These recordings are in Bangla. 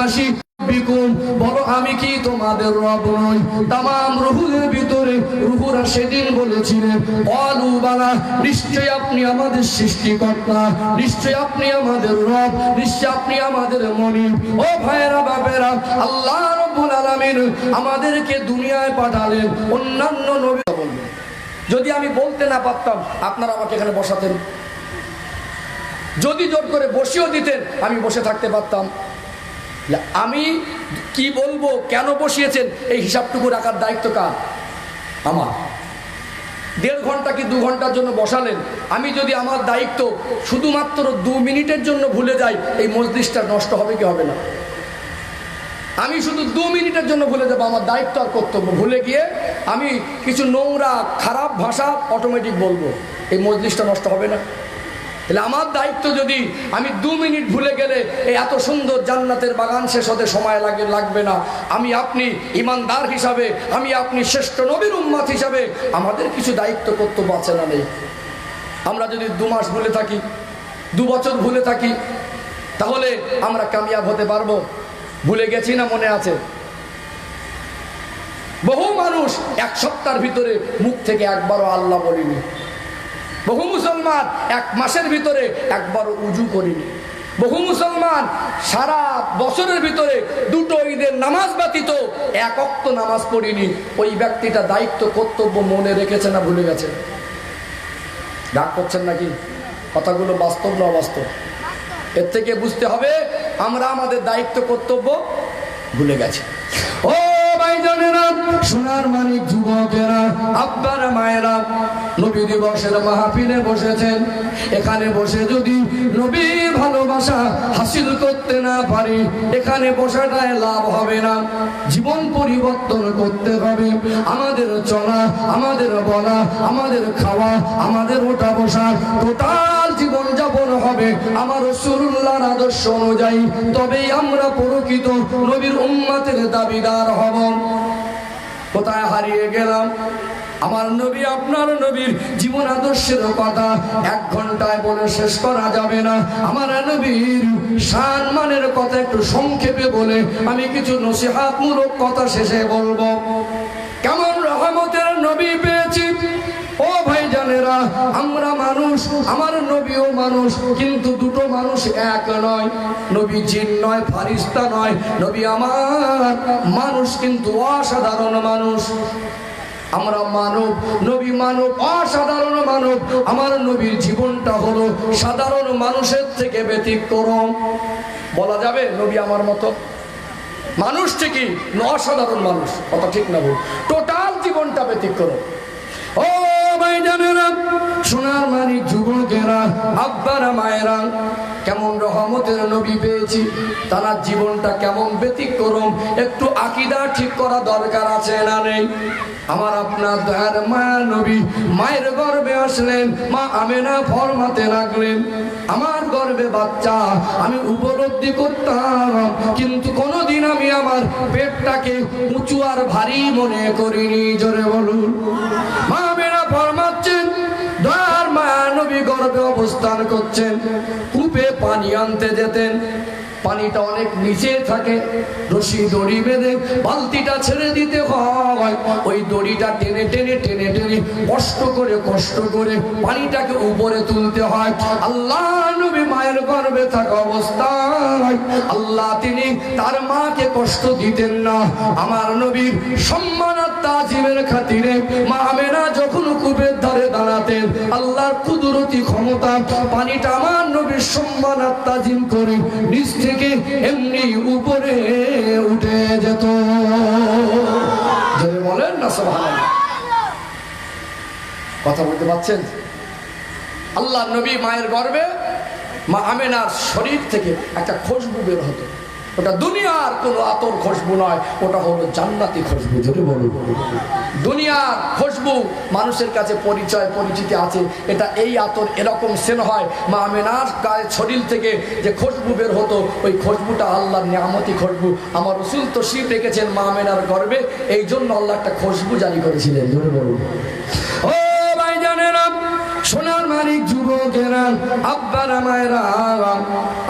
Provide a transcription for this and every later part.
আলাসি বিকুম, বলো আমি কি তোমাদের রব নই? তামাম রুহুদের ভিতরে রুহুরা সেদিন বলেছিলেন অলু বালা, নিশ্চয় আপনি আমাদের সৃষ্টিকর্তা, নিশ্চয় আপনি আমাদের রব, নিশ্চয় আপনি আমাদের মনিব। ও ভাইরা বাপেরা, আল্লাহ রাব্বুল আলামিন আমাদেরকে দুনিয়ায় পাঠালেন অন্যান্য নবী বলবেন। যদি আমি বলতে না পারতাম আপনারা আমাকে এখানে বসাতেন, যদি জোর করে বসিয়েও দিতেন আমি বসে থাকতে পারতাম। আমি কি বলবো, কেন বসিয়েছেন, এই হিসাবটুকু রাখার দায়িত্ব কার? আমার। 1.5 ঘন্টা কি 2 ঘন্টার জন্য বসালেন, আমি যদি আমার দায়িত্ব শুধুমাত্র 2 মিনিটের জন্য ভুলে যাই, এই মজলিসটা নষ্ট হবে কি হবে না? আমি শুধু 2 মিনিটের জন্য ভুলে যাবো আমার দায়িত্ব আর কর্তব্য, ভুলে গিয়ে আমি কিছু নোংরা খারাপ ভাষা অটোমেটিক বলবো, এই মজলিসটা নষ্ট হবে না? তাহলে আমার দায়িত্ব যদি আমি 2 মিনিট ভুলে গেলে এই এত সুন্দর জান্নাতের বাগান শেষ হতে সময় লাগবে না। আমি আপনি ইমানদার হিসাবে, আমি আপনি শ্রেষ্ঠ নবীর উম্মত হিসাবে আমাদের কিছু দায়িত্ব কর্তব্য আছে না নেই? আমরা যদি 2 মাস ভুলে থাকি, 2 বছর ভুলে থাকি, তাহলে আমরা কামিয়াব হতে পারবো? ভুলে গেছি না মনে আছে? বহু মানুষ 1 সপ্তাহের ভিতরে মুখ থেকে একবারও আল্লাহ বলিনি। বহু মুসলমান 1 মাসের ভিতরে একবারও উজু করিনি। বহু মুসলমান সারা বছরের ভিতরে 2টো ঈদের নামাজ ব্যতীত 1 ওয়াক্ত নামাজ পড়িনি। ওই ব্যক্তিটা দায়িত্ব কর্তব্য মনে রেখেছে না ভুলে গেছে? রাগ করছেন নাকি? কথাগুলো বাস্তব না অবাস্তব? এর থেকে বুঝতে হবে আমরা আমাদের দায়িত্ব কর্তব্য ভুলে গেছি। ও ভাইজানেরা, সোনার মানিক যুবকেরা, আব্বারা মায়েরা, নবী দিবসের মাহফিলে বসেছেন। এখানে বসে যদি নবী ভালোবাসা হাসিল করতে না পারি, এখানে বসাটায় লাভ হবে না। জীবন পরিবর্তন করতে হবে। আমাদের চলা, আমাদের বলা, আমাদের খাওয়া, আমাদের ওঠা বসা, টোটাল জীবন যাপন হবে আমার রাসূলুল্লাহর আদর্শ অনুযায়ী। তবেই আমরা প্রকৃত নবীর উম্মতের দাবিদার হব। কোথায় হারিয়ে গেলাম? আমার নবী, আপনার নবীর জীবন আদর্শের কথা 1 ঘন্টায় বলে শেষ করা যাবে না। আমার নবীর শান মানের কথা একটু সংক্ষেপে বলে আমি কিছু নসিহতমূলক কথা শেষে বলবো। কেমন রহমতের নবী পেয়েছি। ও ভাইজানেরা, আমরা মানুষ, আমার নবীও মানুষ, কিন্তু দুটো মানুষ এক নয়। নবী জিন নয়, ফারিস্তা নয়। নবী আমার মানুষ, কিন্তু অসাধারণ মানুষ। আমরা মানব, নবী মানব, অসাধারণ মানব। আমার নবীর জীবনটা হলো সাধারণ মানুষের থেকে ব্যতিক্রম। বলা যাবে নবী আমার মতো মানুষ ঠিকই, অসাধারণ মানুষ। কথা ঠিক না ভুল? টোটাল জীবনটা ব্যতিক্রম। ও ভাইজানেরা, সোনার মানিক যুবকেরা, আব্বারা মায়েরা, কেমন রহমতের নবী পেয়েছি। তার জীবনটা কেমন ব্যতিক্রম, একটু আকীদা ঠিক করা দরকার আছে না নেই? আমার আপনার দয়ার মায়া নবী মায়ের গর্ভে আসলেন, মা আমেনা ফরমাতে লাগলেন, আমার গর্ভে বাচ্চা আমি উপলব্ধি করতাম, কিন্তু কোনোদিন আমি আমার পেটটাকে উঁচু আর ভারী মনে করিনি। জোরে বলুন। মা আমেনা ফরমাচ্ছেন, দয়ার মায়া নবী গর্ভে অবস্থান করছেন, কূপে পানি আনতে যেতেন। পানিটা অনেক নিচে থাকে, রশি দড়ি বেঁধে বালতিটা ছেড়ে দিতে হয়। ওই দড়িটা টেনে টেনে টেনে টেনে কষ্ট করে পানিটাকে উপরে তুলতে হয়। আল্লাহ নবী মায়ের গর্ভে থাকা অবস্থায় আল্লাহ তিনি তার মাকে কষ্ট দিতেন না। আমার নবীর সম্মান আর তাজিমের খাতিরে মা আমেনা যখন কূপের ধারে দাঁড়াতেন, আল্লাহর কুদরতি ক্ষমতা পানিটা আমার নবীর সম্মান আর তাজিম করে নিচ থেকে এমনি উপরে উঠে যেত। যদি বলেন না সুবহানাল্লাহ। কথা বলতে পারছেন? আল্লাহ নবী মায়ের গর্ভে মা আমেনার শরীর থেকে একটা খুশবু বের হতো। ওটা দুনিয়ার কোনো আতর খুশবু নয়, ওটা হলো জান্নাতি খুশবু। যদি বলুন, দুনিয়ার খুশবু মানুষের কাছে পরিচয় পরিচিতি আছে, এটা এই আতর এরকম সেন হয়। মা আমেনার গায়ের শরীর থেকে যে খুশবু বের হতো, ওই খুশবুটা আল্লাহর নিয়ামতি খুশবু। আমার রাসূল তশরীফ রেখেছেন মা আমেনার গর্ভে, এই জন্য আল্লাহ একটা খুশবু জারি করেছিলেন। ধরে বলুন। ও ভাইজানেরা, সোনার মানিক যুবকেরা, আব্বারা মায়েরা,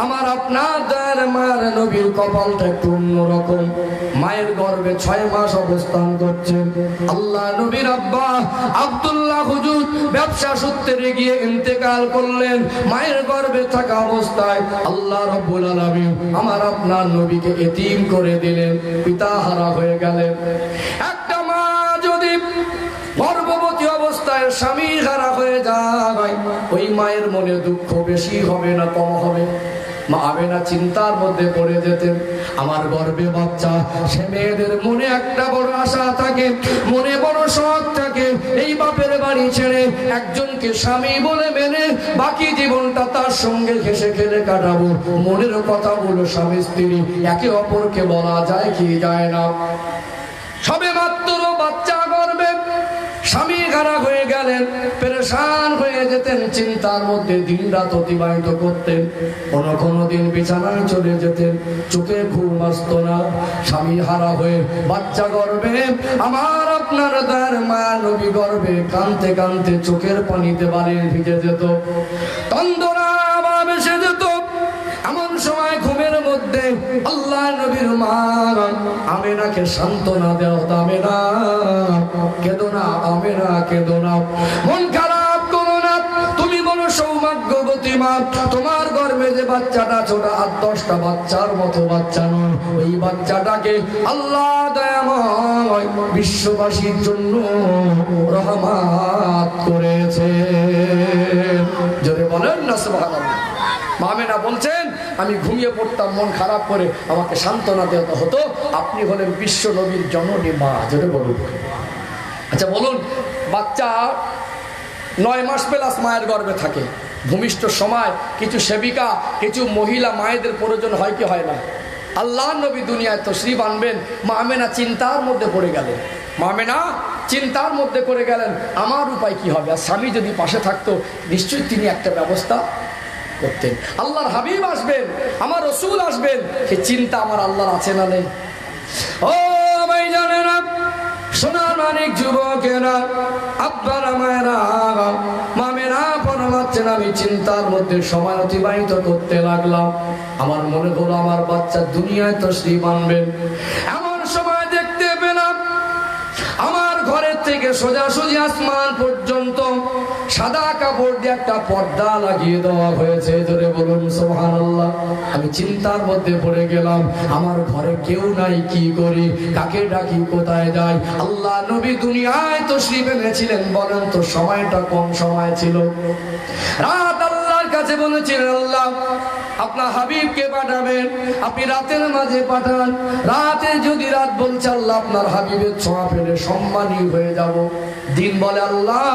আমার আপনার দয়ার মায়ের নবীর কপালটা একটু অন্যরকম। মায়ের গর্ভে 6 মাস অবস্থান করছেন। আল্লাহ নবীর আব্বা আব্দুল্লাহ হুজুর ব্যবসা সূত্রে গিয়ে ইন্তেকাল করলেন। মায়ের গর্ভে থাকা অবস্থায় আল্লাহ রাব্বুল আলামিন আমার আপনার নবীকে এতিম করে দিলেন, পিতাহারা হয়ে গেলেন। একটা মা যদি গর্ভবতী অবস্থায় স্বামী হারা হয়ে যায়, ওই মায়ের মনে দুঃখ বেশি হবে না কম হবে? মা আমেনা চিন্তার মধ্যে পড়ে যেতেন, আমার গর্ভে বাচ্চা। সে মেয়েদের মনে একটা বড় আশা থাকে, মনে বড় শখ থাকে, এই বাপের বাড়ি ছেড়ে একজনকে স্বামী বলে মেনে বাকি জীবনটা তার সঙ্গে হেসে খেলে কাটাবো। মনের কথাগুলো স্বামী স্ত্রী একে অপরকে বলা যায় কি যায় না। সবে মাত্র বাচ্চা গর্ভে স্বামী হারা হয়ে গেলেন, পেরেশান হয়ে যেতেন, চিন্তার মধ্যে দিন রাত অতিবাহিত করতেন। কোনো দিন বিছানায় চলে যেতেন, চোখে ঘুম আসতো না। স্বামী হারা হয়ে বাচ্চা গর্ভে আমার আপনার দয়ার মায়া নবী গর্ভে কাঁদতে কাঁদতে চোখের পানিতে বালির ভিজে যেত, তন্দরা আবার এসে যেত। এমন সময় ঘুমের মধ্যে আল্লাহ নবীর মা আমেনাকে সান্ত্বনা দেওয়া, আমেনা কেঁদো না, আমেনা কেঁদো না, মন খারাপ করো না, তুমি বলো সৌভাগ্যবতী মা, তোমার গর্ভে যে বাচ্চাটা ছোট 8-10টা বাচ্চার মতো বাচ্চা নয়, ওই বাচ্চাটাকে আল্লাহ দয়াময় বিশ্ববাসীর জন্য রহমত করেছে। জোরে বলেন না সুবহানাল্লাহ। মামেনা বলছেন, আমি ঘুমিয়ে পড়তাম মন খারাপ করে, আমাকে সান্ত্বনা দেওয়া হতো। আপনি হলেন বিশ্ব নবীর জননী মা। যেটা বলুন, আচ্ছা বলুন, বাচ্চা 9 মাস প্লাস মায়ের গর্ভে থাকে। ভূমিষ্ঠ সময় কিছু সেবিকা, কিছু মহিলা মায়েদের প্রয়োজন হয় কি হয় না? আল্লাহ নবী দুনিয়ায় তশরিফ আনবেন, মা আমেনা চিন্তার মধ্যে পড়ে গেলেন। মা আমেনা চিন্তার মধ্যে পড়ে গেলেন, আমার উপায় কি হবে? আর স্বামী যদি পাশে থাকতো নিশ্চয়ই তিনি একটা ব্যবস্থা করতেন। আল্লাহর হাবিব আসবেন, আমার রসুল আসবেন, সে চিন্তা আমার আল্লাহর আছে না নেই? ও ভাই জানে না, সোনার মানিক যুবকেরা, আব্বারা মায়েরা, মামেরা ফরমাচ্ছেন, আমি চিন্তার মধ্যে সময় অতিবাহিত করতে লাগলাম। আমার মনে হলো আমার বাচ্চা দুনিয়ায় তশরিফ আনবেন। এমন সময় দেখতে পেলাম আমার ঘরের থেকে সোজাসুজি আসমান পর্যন্ত সাদা কাপড় দিয়ে একটা পর্দা লাগিয়ে দেওয়া হয়েছে। ধরে বলুন সুবহানাল্লাহ। আমি চিন্তার মধ্যে পড়ে গেলাম, আমার ঘরে কেউ নাই, কি করি, কাকে ডাকি, কোথায় যাই? আল্লাহ নবী দুনিয়ায় তশরিফ এনেছিলেন, বলেন তো সময়টা কম সময় ছিল। রাত আল্লাহর কাছে বলেছিলেন, আল্লাহ আপনার হাবিবকে পাঠাবেন, আপনি রাতের মাঝে পাঠান। রাতে যদি রাত বলছে আল্লাহ আপনার হাবিবের ছোঁয়া পেলে সম্মানী হয়ে যাব। দিন বলে আল্লাহ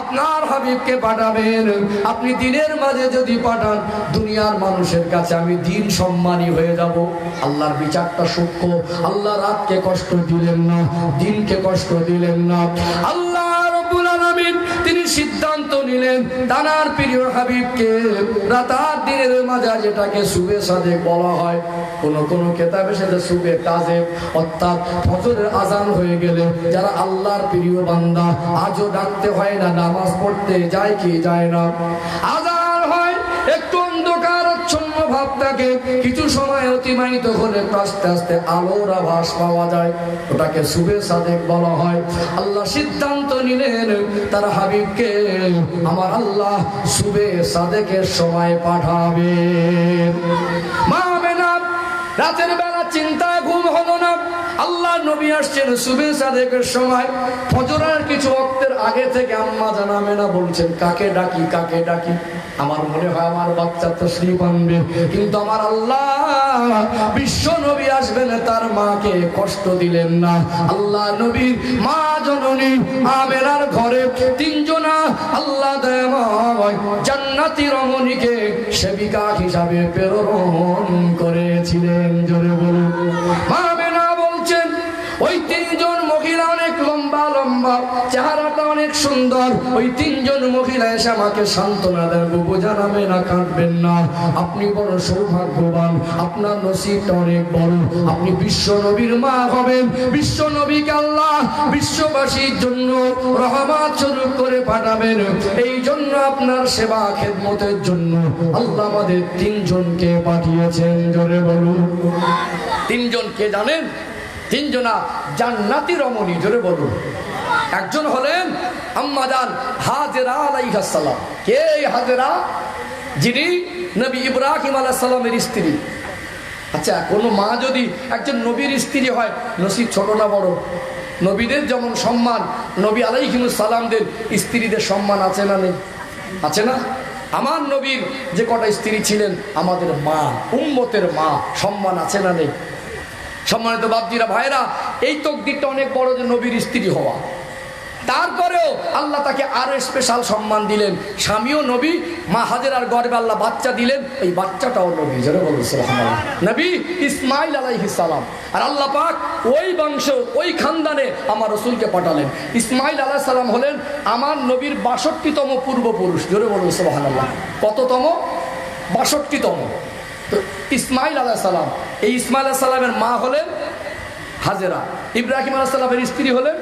আপনার হাবিবকে পাঠাবেন, আপনি দিনের মাঝে যদি পাঠান দুনিয়ার মানুষের কাছে আমি দিন সম্মানী হয়ে যাব। আল্লাহর বিচারটা সূক্ষ্ম। আল্লাহ রাতকে কষ্ট দিলেন না, দিনকে কষ্ট দিলেন না। আল্লাহ রাব্বুল আলামিন তিনি সিদ্ধান্ত নিলেন তানার প্রিয় হাবিবকে রাত আর দিনের মাঝে, যেটাকে সুবে সাদেক বলা হয়, কোন কিতাবে সেটা সুবে কাজেব, অর্থাৎ ফজরের আজান হয়ে গেলে যারা আল্লাহর প্রিয় বান্দা আজও ডাকতে হয় না, নামাজ পড়তে যায় কি যায় না, আজান হয় একটু অন্ধকার আচ্ছন্ন ভাব থাকে, কিছু সময় অতিবাহিত হলে আস্তে আস্তে আলোর আভাস পাওয়া যায়, ওটাকে সুবে সাদেক বলা হয়। আল্লাহ সিদ্ধান্ত নিলেন তার হাবিবকে আমার আল্লাহ সুবে সাদেকের সময় পাঠাবে। মা আমেনা রাতের বেলা চিন্তায় ঘুম হলো না। আল্লাহ নবী আসছেন সুবে সাদেকের সময়, ফজরের কিছু ওয়াক্তের আগে থেকে আম্মা জান আমেনা বলছেন, কাকে ডাকি, কাকে ডাকি? আমার মনে হয় আমার বাচ্চা তশরিফ আনবে, কিন্তু আমার আল্লাহ বিশ্ব নবী আসবেন, তার মাকে কষ্ট দিলেন না। আল্লাহ নবীর মা জননী আমেনার ঘরে 3 জনা আল্লাহ দয়াময় জান্নাতি রমণীকে সেবিকা হিসাবে প্রেরণ করেছিলেন। জোরে বলুন। মা আমেনা বলছেন ওই 3 জন মহিলা অনেক লম্বা লম্বা, চেহারাটা অনেক সুন্দর, সুন্দর। ওই তিনজন মহিলা এসে আমাকে সান্ত্বনা দেন, বুবু জানাবে না, কাঁদবেন না, আপনি বড় সৌভাগ্যবান, আপনার নসিবটা অনেক বড়, আপনি বিশ্ব নবীর মা হবেন। বিশ্ব নবীকে আল্লাহ বিশ্ববাসীর জন্য রহমত স্বরূপ করে পাঠাবেন। এই জন্য আপনার সেবা খেদমতের জন্য আল্লাহ আমাদের তিনজনকে পাঠিয়েছেন। জোরে বলুন। তিনজন কে জানেন? তিনজনা জান্নাতি রমণী। জোরে বলুন। একজন হলেন আম্মা জান হাজেরা আলাইহিস সালাম। কে হাজেরা? যিনি নবী ইব্রাহিম আলাইহিস সালামের স্ত্রী। আচ্ছা, কোনো মা যদি একজন নবীর স্ত্রী হয়, নসিব ছোট না বড়? নবীদের যেমন সম্মান, নবী আলাইহিস সালামদের স্ত্রীদের সম্মান আছে না নেই? আছে না? আমার নবীর যে কটা স্ত্রী ছিলেন আমাদের মা, উম্মতের মা, সম্মান আছে না নেই? সম্মানিত বাপজিরা, ভাইরা, এই তকদিরটা অনেক বড় যে নবীর স্ত্রী হওয়া। তারপরেও আল্লাহ তাকে আরো স্পেশাল সম্মান দিলেন। স্বামীও নবী, মা হাজেরার গর্ভে আল্লাহ বাচ্চা দিলেন, এই বাচ্চাটাও নবী। জোরে বলুন সুবহানাল্লাহ। নবী ইসমাইল আলাইহিস সালাম। আর আল্লাহ পাক ওই বংশ, ওই খানদানে আমার রাসূলকে পাঠালেন। ইসমাইল আলাইহিস সালাম হলেন আমার নবীর ৬২তম পূর্বপুরুষ। জোরে বলুন সুবহানাল্লাহ। কততম? ৬২তম। তো ইসমাইল আলাইহিস সালাম, এই ইসমাইল আলাইহিস সালামের মা হলেন হাজেরা, ইব্রাহিম আলাইহিস সালামের স্ত্রী হলেন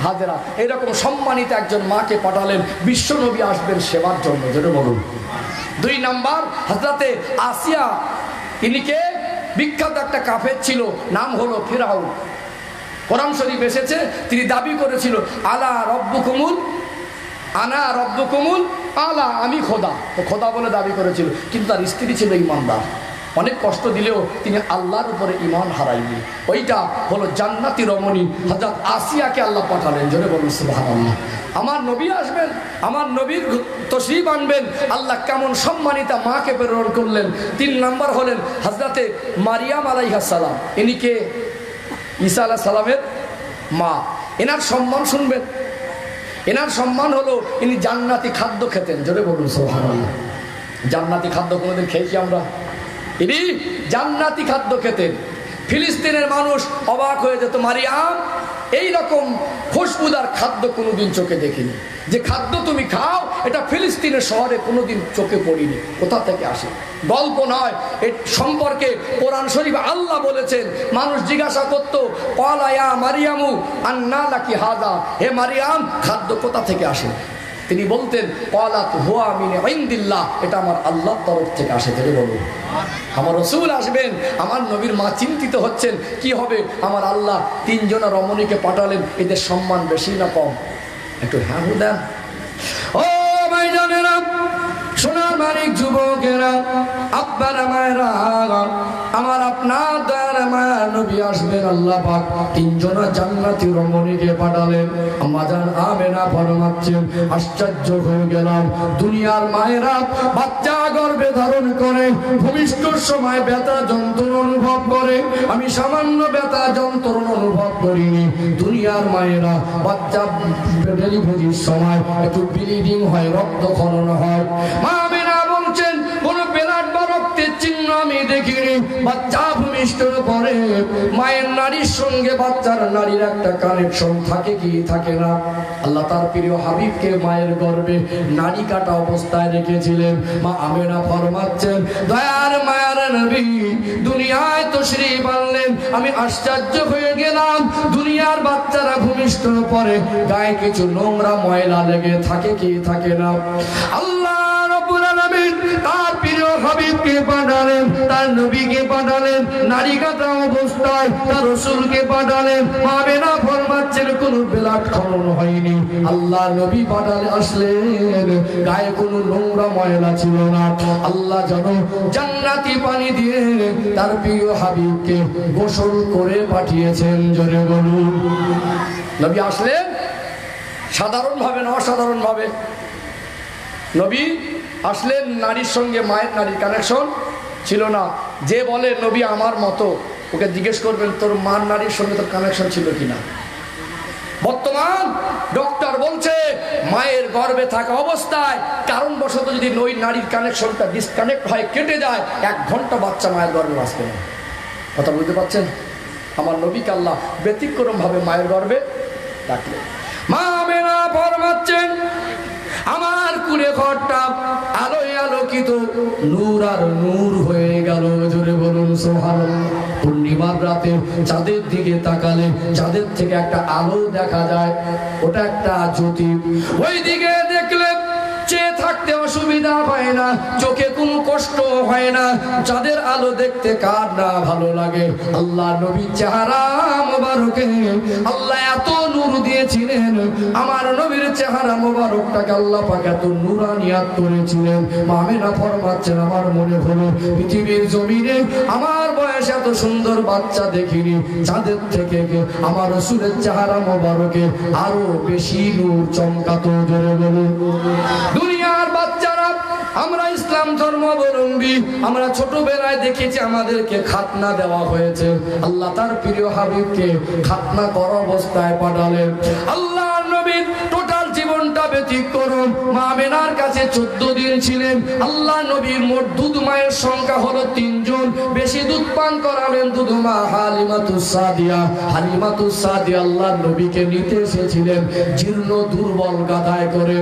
হাজেরা। এরকম সম্মানিত একজন মাকে পাঠালেন, বিশ্ব নবী আসবেন সেবার জন্য। যেটা বলুন। ২ নাম্বার হযরতে আসিয়া, ইনিকে বিখ্যাত একটা কাফের ছিল, নাম হলো ফিরাউন। কোরআন শরীফ এসেছে, তিনি দাবি করেছিল আলা রব্বুকুমুল, আনা রব্বুকুমুল আলা, আমি খোদা। তো খোদা বলে দাবি করেছিল, কিন্তু তার স্ত্রী ছিল ইমানদার। অনেক কষ্ট দিলেও তিনি আল্লাহর উপরে ঈমান হারাইনি। ওইটা হলো জান্নাতি রমণী হযরত আসিয়াকে আল্লাহ পাঠালেন। জোরে বলুন সুবহানাল্লাহ। আমার নবী আসবেন, আমার নবীর তশরীফ আনবেন, আল্লাহ কেমন সম্মানিতা মাকে প্রেরণ করলেন। ৩ নাম্বার হলেন হযরতে মারিয়াম আলাইহিস সালাম। ইনিকে ঈসা আলাইহিস সালামের মা। এনার সম্মান শুনবেন। এনার সম্মান হলো ইনি জান্নাতি খাদ্য খেতেন। জোরে বলুন সুবহানাল্লাহ। জান্নাতি খাদ্য কোনোদিন খেয়েছি আমরা? ইনি জান্নাতি খাদ্য খেতেন। ফিলিস্তিনের মানুষ অবাক হয়ে যেত, মারিয়াম এই রকম খুশবুদার খাদ্য কোনোদিন চোখে দেখিনি। যে খাদ্য তুমি খাও এটা ফিলিস্তিনের শহরে কোনোদিন চোখে পড়িনি। কোথা থেকে আসে? গল্প নয়, এর সম্পর্কে কোরআন শরীফ আল্লাহ বলেছেন। মানুষ জিজ্ঞাসা করত, ক্বালা ইয়া মারিয়ামু আন্না লাকি হাযা, হে মারিয়াম খাদ্য কোথা থেকে আসে? তিনি বলতেন ক্বালাত হুয়া মিন ইনদিল্লাহ, এটা আমার আল্লাহর তরফ থেকে আসে। থেকে বলুন। আমার রাসূল আসবেন, আমার নবীর মা চিন্তিত হচ্ছেন কি হবে। আমার আল্লাহ ৩ জনা রমণীকে পাঠালেন, এদের সম্মান বেশি না কম? একটু হ্যাঁ দেন। ও ভাইজানেরা, সোনার মানিক যুবকেরা, আব্বারা মায়েরা, আমার আপনার দয়ার মায়া নবী আসবেন। আল্লাহ পাক ৩ জনা জান্নাতি রমণীকে পাঠালেন। আম্মা জান আমেনা ফরমাচ্ছেন, আশ্চর্য হয়ে গেলাম। দুনিয়ার মায়েরা বাচ্চা গর্ভে ধারণ করে ভূমিষ্ঠর সময় ব্যথা যন্ত্রণা অনুভব করে, আমি সামান্য ব্যথা যন্ত্রণা অনুভব করিনি। দুনিয়ার মায়েরা বাচ্চা ডেলিভারির সময় একটু ব্লিডিং হয়, রক্তক্ষরণ হয়। মা আমেনা বলছেন কোন ব্লাড বা রক্তের চিহ্ন আমি দেখিনি। বাচ্চা ভূমিষ্ঠর পরে মায়ের নারীর সঙ্গে বাচ্চার নারীর একটা কানেকশন থাকে কি থাকে না? আল্লাহ তার প্রিয় হাবিবকে মায়ের গর্ভে নারী কাটা অবস্থায় রেখেছিলেন। মা আমেনা ফরমাচ্ছেন, দয়ার মায়ার নবী দুনিয়ায় তশরীফ আনলেন, আমি আশ্চর্য হয়ে গেলাম। দুনিয়ার বাচ্চারা ভূমিষ্ঠর পরে গায়ে কিছু নোংরা ময়লা লেগে থাকে কি থাকে না? আল্লাহ রাব্বুল আলামিন তার প্রিয় হাবিবকে পাঠালেন, তার নবীকে পাঠালেন, নারী কাটা অবস্থায় তার রাসূলকে পাঠালেন। আমেনা ফরমাচ্ছেন কোনো ব্লাড খনন হয়নি। আল্লাহ নবী পাঠালে আসলেন, গায়ে কোনো নোংরা ময়লা ছিল না। আল্লাহ যেন জান্নাতি পানি দিয়ে তার প্রিয় হাবিবকে গোসল করে পাঠিয়েছেন। জোরে বলুন। নবী আসলেন সাধারণ ভাবে না অসাধারণ ভাবে। নবী আসলেন, নারীর সঙ্গে মায়ের নারীর কানেকশন ছিল না। যে বলে নবী আমার মতো, ওকে জিজ্ঞেস করবেন তোর মার নারীর সঙ্গে তোর কানেকশন ছিল কিনা। বর্তমান ডক্টর বলছে মায়ের গর্ভে থাকা অবস্থায় কারণবশত যদি ওই নারীর কানেকশনটা ডিসকানেক্ট হয়, কেটে যায়, 1 ঘন্টা বাচ্চা মায়ের গর্ভে বাঁচবে না। কথা বুঝতে পারছেন? আমার নবীকে আল্লাহ ব্যতিক্রম ভাবে মায়ের গর্ভে রাখলেন। মা আমেনা ফরমাচ্ছেন, ঘরটা আলোয় আলোকিত, নূর আর নূর হয়ে গেল। জোরে বলুন সুবহানাল্লাহ। পূর্ণিমার রাতে চাঁদের দিকে তাকালে চাঁদের থেকে একটা আলো দেখা যায়, ওটা একটা জ্যোতি। ওই দিকে দেখলে চেয়ে থাকতে অসুবিধা হয় না, চোখে কোনো কষ্ট হয় না। চাঁদের আলো দেখতে কার না ভালো লাগে? আল্লাহ নবীর চেহারা মোবারকে আল্লাহ এত নূর দিয়েছিলেন, আমার নবীর চেহারা মোবারকটাকে আল্লাহ পাক এত নূরানিয়াত করেছিলেন। মামিনা ফরমাচ্ছেন, আমার মনে হলো পৃথিবীর জমিনে আমার বয়স এত সুন্দর বাচ্চা দেখিনি। চাঁদের থেকে আমার রাসূলের চেহারা মোবারকে আরো বেশি নূর চমকাতো। জোরে বলুন। দুনিয়ার বাচ্চারা, আমরা ইসলাম ধর্মাবলম্বী, আমরা ছোটবেলায় দেখেছি আমাদেরকে খাতনা দেওয়া হয়েছে। আল্লাহ তার প্রিয় হাবিবকে খাতনা করা অবস্থায় পাঠালেন। আল্লাহ নবীর টোটাল জীবনটা ব্যতিক্রম। মা আমেনার কাছে 14 দিন ছিলেন। আল্লাহ নবীর মোট দুধ মায়ের সংখ্যা হলো 3 জন। বেশি দুধ পান করালেন দুধ মা হালিমাতুস সাদিয়া। হালিমাতুস সাদিয়া আল্লাহ নবীকে নিতে এসেছিলেন জীর্ণ দুর্বল গাধায় করে।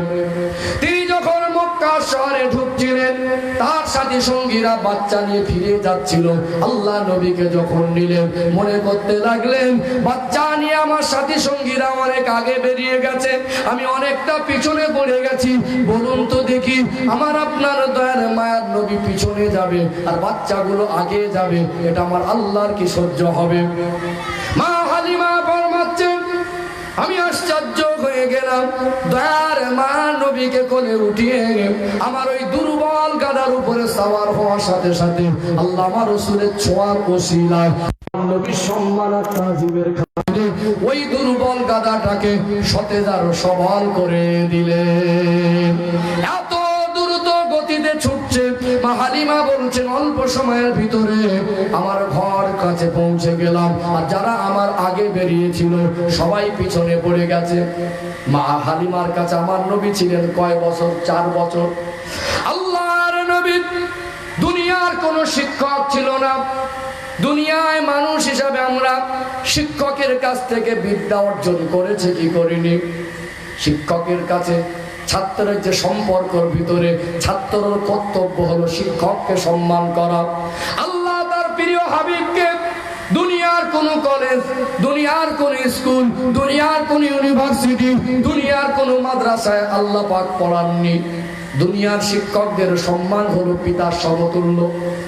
তিনি যখন মক্কা শহরে ঢুকছিলেন, তার সাথী সঙ্গীরা বাচ্চা নিয়ে ফিরে যাচ্ছিল। আল্লাহ নবীকে যখন নিলেন, মনে করতে লাগলেন বাচ্চা নিয়ে আমার সাথী সঙ্গীরা অনেক আগে বেরিয়ে গেছে, আমি অনেকটা পিছনে পড়ে গেছি। বলুন তো দেখি, আমার আপনার দয়ার মায়ার নবী পিছনে যাবে আর বাচ্চাগুলো আগে যাবে, এটা আমার আল্লাহর কি সহ্য হবে? মা হালিমা ফরমাচ্ছেন, আমি আশ্চর্য হয়ে গেলাম। দয়ার মা নবীকে কোলে উঠিয়ে আমার ওই দুর্বল গাধার উপরে সওয়ার হওয়ার সাথে সাথে আল্লাহ আমার রাসূলের ছোঁয়ার ওসিলায় নবীর সম্মান আর তাজিমের কারণে ওই দুর্বল গাধাটাকে সতেজ আর সবল করে দিলেন। এত দ্রুত গতিতে ছুটছে। মা হালিমা বলছেন, অল্প সময়ের ভিতরে আমার ঘর কাছে পৌঁছে গেলাম, আর যারা আমার আগে বেরিয়েছিল সবাই পিছনে পড়ে গেছে। মা হালিমার কাছে আমার নবী ছিলেন কয় বছর? 4 বছর। আল্লাহর নবী দুনিয়ার কোনো শিক্ষক ছিল না। দুনিয়ায় মানুষ হিসাবে আমরা শিক্ষকের কাছ থেকে বিদ্যা অর্জন করেছে কি করিনি? শিক্ষকের কাছে ছাত্রের যে সম্পর্কের ভিতরে ছাত্রের কর্তব্য হলো শিক্ষককে সম্মান করা। আল্লাহ তার প্রিয় হাবিবকে দুনিয়ার কোন কলেজ, দুনিয়ার কোন স্কুল, দুনিয়ার কোন ইউনিভার্সিটি, দুনিয়ার কোন মাদ্রাসায় আল্লাহ পাক পড়াননি। দুনিয়ার শিক্ষকদের সম্মান হলো পিতার সমতুল্য।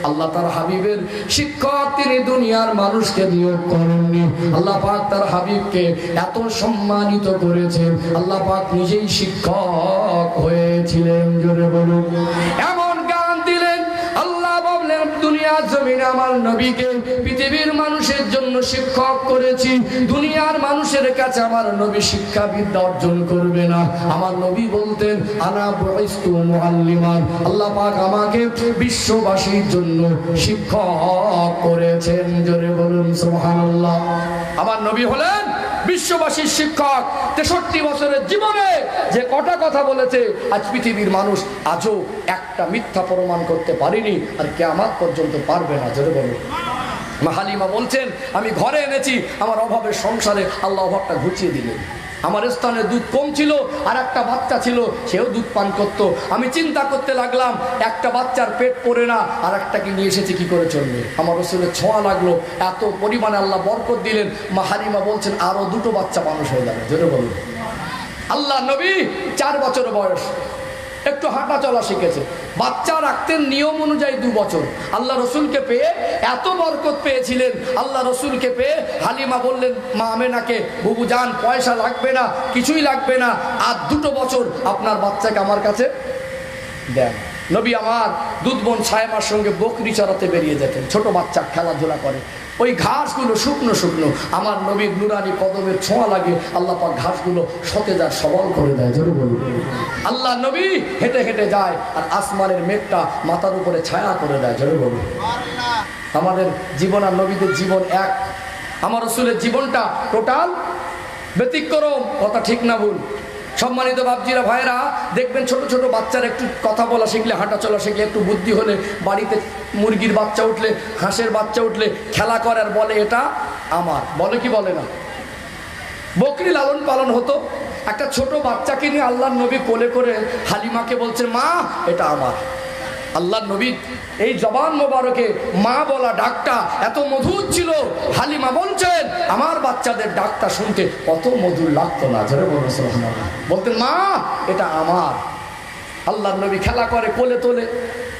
আল্লাহ তার হাবিবের শিক্ষক তিনি দুনিয়ার মানুষকে নিয়োগ করেননি। আল্লাহ পাক তার হাবিবকে এত সম্মানিত করেছেন, আল্লাহ পাক নিজেই শিক্ষক হয়েছিলেন। জোরে বলুন। এমন গান দিলেন, আল্লাহ বললেন দুনিয়ার জমিনে আমার নবীকে পৃথিবীর মানুষের জন্য শিক্ষক করেছি। দুনিয়ার মানুষের কাছে আমার নবী শিক্ষা বিদ্যা অর্জন করবে না। আমার নবী বলতেন, আনা বুইস্তু মুআল্লিমান। আল্লাহ পাক আমাকে বিশ্ববাসীর জন্য শিক্ষক করেছেন। জোরে বলুন সুবহানাল্লাহ। আমার নবী হলেন বিশ্ববাসীর শিক্ষক। 63 বছরের জীবনে যে কটা কথা বলেছে, আজ পৃথিবীর মানুষ আজও একটা মিথ্যা প্রমাণ করতে পারেনি, আর কিয়ামত পর্যন্ত পারবে না। জোরে বলুন। মা হালিমা বলছেন, আমি ঘরে এনেছি, আমার অভাবের সংসারে আল্লাহ অভাবটা ঘুচিয়ে দিলেন। আমার স্থানে দুধ কম ছিল, আর একটা বাচ্চা ছিল, সেও দুধ পান করতো। আমি চিন্তা করতে লাগলাম, একটা বাচ্চার পেট পড়ে না, আর একটাকে নিয়ে এসেছি, কি করে চলবে? আমার রাসূলের ছোঁয়া লাগলো, এত পরিমাণে আল্লাহ বরকত দিলেন। মা হালিমা বলছেন, আরো 2টো বাচ্চা মানুষ হয়ে যাবে। জোরে বলুন। আল্লাহ নবী 4 বছর বয়স, একটু হাঁটা চলা শিখেছে। বাচ্চা রাখতেন নিয়ম অনুযায়ী 2 বছর। আল্লাহ রসুলকে পেয়ে এত বরকত পেয়েছিলেন। আল্লাহ রসুলকে পেয়ে হালিমা বললেন মা আমেনাকে, বুবু যান, পয়সা লাগবে না, কিছুই লাগবে না, আর 2টো বছর আপনার বাচ্চাকে আমার কাছে দেন। নবী আমার দুধ বোন সায়েমার সঙ্গে বকরি চড়াতে বেরিয়ে যেতেন। ছোট বাচ্চা খেলাধুলা করে, ওই ঘাসগুলো শুকনো শুকনো, আমার নবীর নুরানি কদমের ছোঁয়া লাগে, আল্লাহ পাক ঘাসগুলো সতেজ আর সবল করে দেয়। জোরে বলুন। আল্লাহ নবী হেঁটে হেঁটে যায়, আর আসমানের মেঘটা মাথার উপরে ছায়া করে দেয়। জোরে বলুন। আমাদের জীবন আর নবীদের জীবন এক। আমার রাসূলের জীবনটা টোটাল ব্যতিক্রম। কথা ঠিক না ভুল? সম্মানিত বাপজিরা, ভাইরা, দেখবেন ছোট ছোট বাচ্চারা একটু কথা বলা শিখলে, হাঁটা চলা শিখলে, একটু বুদ্ধি হলে, বাড়িতে মুরগির বাচ্চা উঠলে, হাঁসের বাচ্চা উঠলে খেলা করে আর বলে এটা আমার। বলে কি বলে না? বকরি লালন পালন হতো। একটা ছোট বাচ্চাকে নিয়ে আল্লাহর নবী কোলে করে হালিমাকে বলছেন, মা এটা আমার। আল্লাহর নবী এই জবান মোবারকে মা বলা ডাকটা এত মধুর ছিল, হালিমা বলছেন আমার বাচ্চাদের ডাকটা শুনতে অত মধুর লাগতো না। জোরে বলুন সুবহানাল্লাহ। বলতেন মা এটা আমার। আল্লাহর নবী খেলা করে, কোলে তোলে,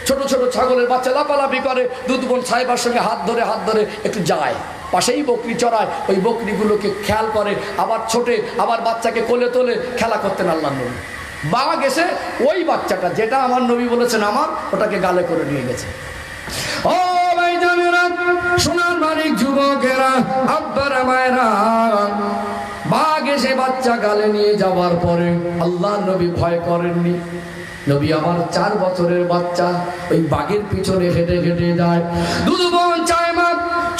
ছোট ছোট ছাগলের বাচ্চা লাফালাফি করে, দুধ বোন সাহেবার সঙ্গে হাত ধরে একটু যায়, পাশেই বকরি চড়ায়, ওই বকরিগুলোকে খেয়াল করে, আবার ছোটে, আবার বাচ্চাকে কোলে তোলে, খেলা করতেন আল্লাহর নবী। বাঘ এসে ওই বাচ্চাটা যেটা আমার নবী বলেছেন আমার, ওটাকে গালে করে নিয়ে গেছে। ও ভাই জানেরা, সোনার মানিক যুবকেরা, আব্বারা মায়েরা, বাঘ এসে বাচ্চা গালে নিয়ে যাওয়ার পরে আল্লাহর নবী ভয় করেননি। নবী আমার 4 বছরের বাচ্চা ওই বাঘের পিছনে হেঁটে হেঁটে যায়। দুধ বোন চায় মা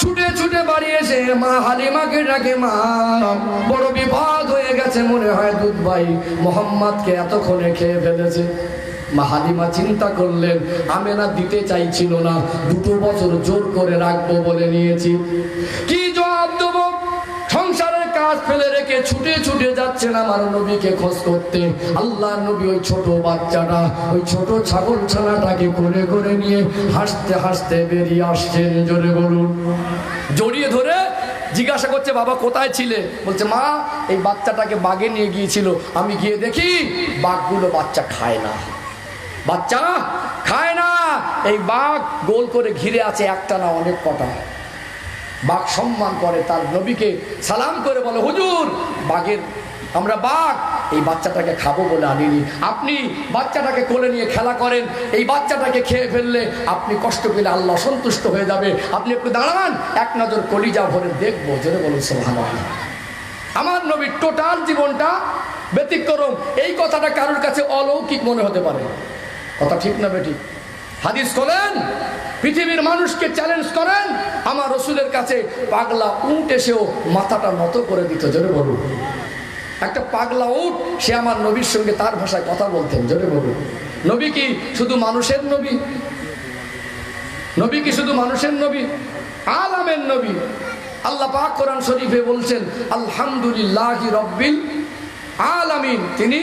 ছুটে ছুটে বাড়ি এসে মা হালিমাকে ডাকে, মা বড় বিপদ হয়ে গেছে, মনে হয় দুধ ভাই মোহাম্মদকে এতক্ষণে খেয়ে ফেলেছে। মা হালিমা চিন্তা করলেন, আমেনা দিতে চাইছিল না, 2 বছর জোর করে রাখবো বলে নিয়েছি, কি জবাব দেবো? সংসারের কাজ ফেলে রেখে ছুটে ছুটে যাচ্ছেন আমার নবীকে খোঁজ করতে। আল্লাহ নবী ওই ছোট বাচ্চাটা, ওই ছোট ছাগল ছানাটাকে করে করে নিয়ে হাসতে হাসতে বেরিয়ে আসছেন। জোরে বলুন। জড়িয়ে ধরে জিজ্ঞাসা করছে, বাবা কোথায় ছিলে? বলছে, মা এই বাচ্চাটাকে বাগে নিয়ে গিয়েছিল, আমি গিয়ে দেখি বাঘগুলো বাচ্চা খায় না, বাচ্চা খায় না। এই বাঘ গোল করে ঘিরে আছে, একটা না অনেক কটা। বাঘ সম্মান করে, তার নবীকে সালাম করে বলে, হুজুর বাঘের আমরা বাঘ এই বাচ্চাটাকে খাবো বলে আনিনি, আপনি বাচ্চাটাকে কোলে নিয়ে খেলা করেন, এই বাচ্চাটাকে খেয়ে ফেললে আপনি কষ্ট পেলে আল্লাহ সন্তুষ্ট হয়ে যাবে, আপনি একটু দাঁড়ান, এক নজর কলিজা ভরে দেখবো। জোরে বলুন সুবহানাল্লাহ। আমার নবীর টোটাল জীবনটা ব্যতিক্রম। এই কথাটা কারোর কাছে অলৌকিক মনে হতে পারে, কথা ঠিক না বেঠিক? হাদিস করেন, পৃথিবীর মানুষকে চ্যালেঞ্জ করেন, আমার রসুলের কাছে পাগলা উট এসেও মাথাটা নত করে দিত। জোরে বলুন। একটা পাগলা উট, সে আমার নবীর সঙ্গে তার ভাষায় কথা বলতেন। জোরে বলুন। নবী কি শুধু মানুষের নবী? নবী কি শুধু মানুষের নবী? আলামের নবী। আল্লাহ পাক কোরআন শরীফে বলছেন, আলহামদুলিল্লাহি রাব্বিল আলামিন, তিনি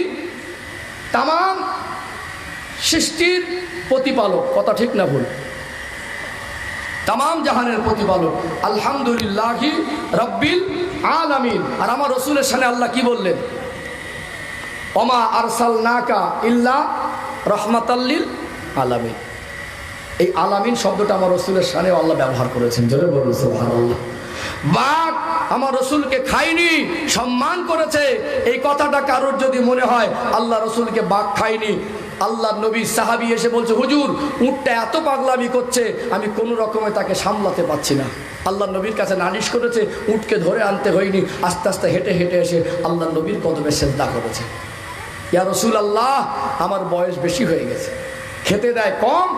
তামাম সৃষ্টির প্রতিপালক। কথা ঠিক না ভুল? তামাম জাহানের প্রতিপালক, আলহামদুলিল্লাহি রাব্বিল আলামিন। আর আমার রসুলের সামনে আল্লাহ কি বললেন? ওমা আরসালনাকা ইল্লা রাহমাতাল লিল আলামিন। এই আলামিন শব্দটা আমার রসুলের সামনে আল্লাহ ব্যবহার করেছেন। জোরে বলুন সুবহানাল্লাহ। বাঘ আমার রসুলকে খায়নি, সম্মান করেছে। এই কথাটা কারোর যদি মনে হয় আল্লাহ রসুলকে বাঘ খায়নি, আল্লাহ নবী সাহাবী এসে বলছে, হুজুর উটটা এত পাগলামি করছে, আমি কোনো রকমে তাকে সামলাতে পারছি না। আল্লাহ নবীর কাছে নালিশ করেছে, উটকে ধরে আনতে হয়নি, আস্তে আস্তে হেঁটে হেঁটে এসে আল্লাহ নবীর কদমে সেজদা করেছে। ইয়া রাসূলুল্লাহ, আমার বয়স বেশি হয়ে গেছে, খেতে দেয় কম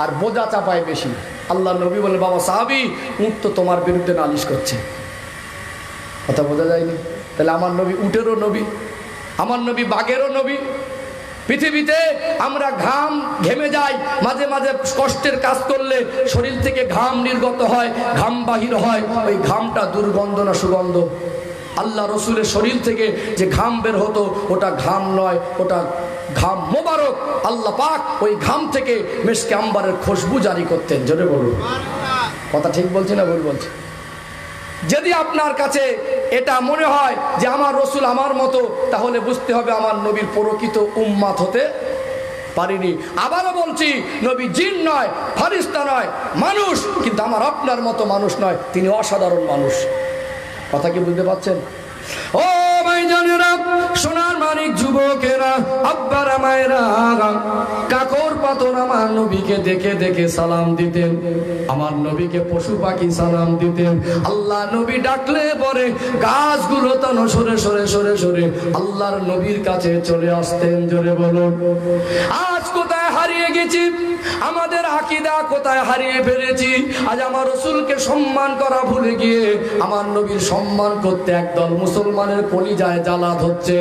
আর বোঝা চাপায় বেশি। আল্লাহ নবী বলে, বাবা সাহাবী, উট তো তোমার বিরুদ্ধে নালিশ করছে। কথা বোঝা যায়নি? তাহলে আমার নবী উটেরও নবী, আমার নবী বাঘেরও নবী। পৃথিবীতে আমরা ঘেমে যাই, মাঝে মাঝে কষ্টের কাজ করলে শরীর থেকে ঘাম নির্গত হয়, ঘাম বাহির হয়, ওই ঘামটা দুর্গন্ধ না সুগন্ধ? আল্লাহ রসুলের শরীর থেকে যে ঘাম বের হতো ওটা ঘাম নয়, ওটা ঘাম মোবারক। আল্লাহ পাক ওই ঘাম থেকে মেশকে আম্বারের খুশবু জারি করতেন। জোরে বলুন। কথা ঠিক বলছি না ভুল বলছি? যদি আপনার কাছে এটা মনে হয় যে আমার রসুল আমার মতো, তাহলে বুঝতে হবে আমার নবীর প্রকৃত উম্মাত হতে পারিনি। আবারও বলছি, নবী জিন নয়, ফেরেশতা নয়, মানুষ, কিন্তু আমার আপনার মতো মানুষ নয়, তিনি অসাধারণ মানুষ। কথা কি বুঝতে পারছেন? ও ভাইজানেরা, সোনার মানিক যুবকেরা, আব্বারা মায়েরা, কাকর পাতর আমার নবীকে দেখে দেখে সালাম দিতেন, আমার নবীকে পশু পাখি সালাম দিতেন। আল্লাহ নবী ডাকলে পরে গাছগুলো তখন সরে সরে সরে সরে আল্লাহর নবীর কাছে চলে আসতেন। জোরে বলুন। আজ কোথায় হারিয়ে গেছি? আমাদের আকীদা কোথায় হারিয়ে ফেলেছি? আজ আমার রসুলকে সম্মান করা ভুলে গিয়ে আমার নবীর সম্মান করতে একদল মুসলমানের কলিজায় জ্বালা ধরছে।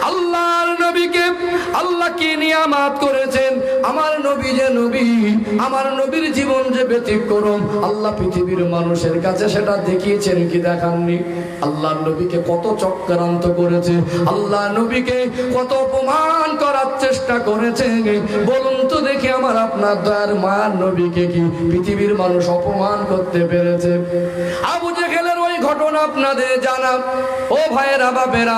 আল্লাহর নবীকে আল্লাহ কি নিয়ামত করেছেন। আমার নবী যে নবী, আমার নবীর জীবন যে ব্যতিক্রম, আল্লাহ পৃথিবীর মানুষের কাছে সেটা দেখিয়েছেন কি দেখাননি। আল্লাহ নবীকে কত চক্রান্ত করেছে, আল্লাহ নবীকে কত অপমান করার চেষ্টা করেছে। বলুন তো দেখি আমার আপনার দয়ার মায়ার নবীকে কি পৃথিবীর মানুষ অপমান করতে পেরেছে? আবু জেহেলের ওই ঘটনা আপনাদের জানা। ও ভাইয়েরা বাপেরা,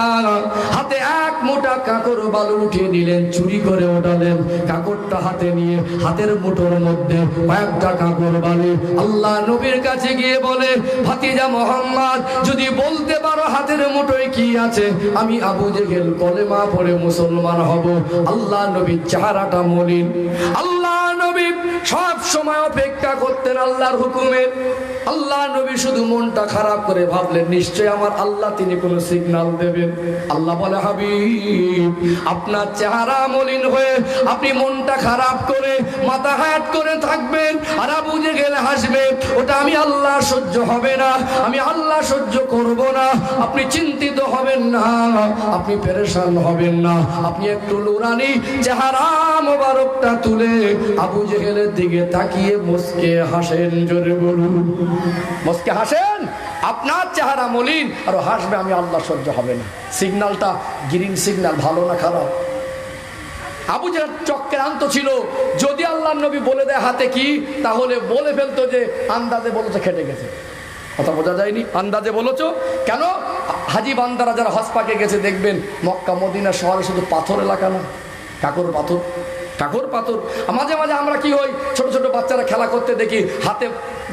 হাতে এক মোটা কাকড় বালু উঠিয়ে নিলেন, চুরি করে ওঠালেন। কাকড়টা হাতে নিয়ে হাতের মুঠোর মধ্যে কয়েকটা কাকড় বালু আল্লাহ নবীর কাছে গিয়ে বলে, ভাতিজা মোহাম্মদ, যদি বলতে পারো হাতের মুঠোয় কি আছে, আমি আবু জেহেল কলেমা পড়ে মুসলমান হব। আল্লাহ নবীর চেহারাটা মলিন। আল্লাহ নবী সব সময় অপেক্ষা করতেন আল্লাহর হুকুমের। আল্লাহ নবী শুধু মনটা খারাপ করে ভাবলেন, নিশ্চয় আমার আল্লাহ তিনি কোনো সিগন্যাল দেবেন। আল্লাহ বলে, হাবিব, আপনার চেহারা মলিন হয়ে আপনি মনটা খারাপ করে মাথা হাট করে থাকবেন আর আবু জেহেল হাসবে, ওটা আমি আল্লাহ সহ্য হবে না, আমি আল্লাহ সহ্য করব না। আপনি চিন্তিত হবেন না, আপনি পেরেশান হবেন না, আপনি একটু নুরানি চেহারা মোবারকটা তুলে আবু জেহেলের দিকে তাকিয়ে মুস্কে হাসেন। জোরে বলুন, মুস্কে হাসেন। আপনার চেহারা মলিন আর হাসবে, আমি আল্লাহ সহ্য হবে না। সিগন্যালটা গ্রিন সিগন্যাল, ভালো না খারাপ? আবু জেহেল চক্রান্ত ছিল, যদি আল্লাহ নবী বলে দেয় হাতে কি, তাহলে বলে ফেলতো যে আন্দাজে বলেছে, খেটে গেছে। কথা বোঝা যায়নি? আন্দাজে বলেছো কেন? হাজি বান্দারা যারা হজ পাকে গেছে দেখবেন মক্কা মদিনা শহরে শুধু পাথর এলাকা না, কাকর পাথর, কাকর পাথর। মাঝে মাঝে আমরা কি হই, ছোট ছোট বাচ্চারা খেলা করতে দেখি, হাতে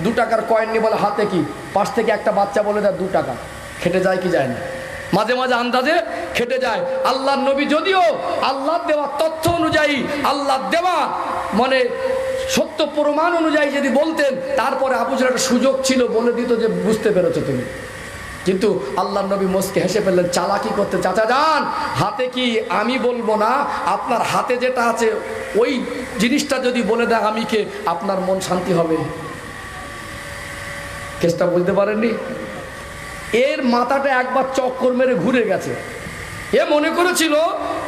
2 টাকার কয়েন নিয়ে বলে হাতে কি, পাশ থেকে একটা বাচ্চা বলে দেয় 2 টাকা। খেটে যায় কি যায় না? মাঝে মাঝে আন্দাজে খেটে যায়। আল্লাহর নবী যদিও আল্লাহর দেওয়া তথ্য অনুযায়ী, আল্লাহর দেওয়া মানে সত্য প্রমাণ অনুযায়ী যদি বলতেন, তারপরে আবু জেহেল একটা সুযোগ ছিল, বলে দিত যে বুঝতে পেরেছো তুমি। কিন্তু আল্লাহর নবী মুস্কে হেসে ফেললেন, চালাকি করতে। চাচা যান, হাতে কি আমি বলবো না, আপনার হাতে যেটা আছে ওই জিনিসটা যদি বলে দেয় আমি কে, আপনার মন শান্তি হবে। কেসটা বুঝতে পারেননি? এর মাথাটা একবার চক্কর মেরে ঘুরে গেছে। এ মনে করেছিল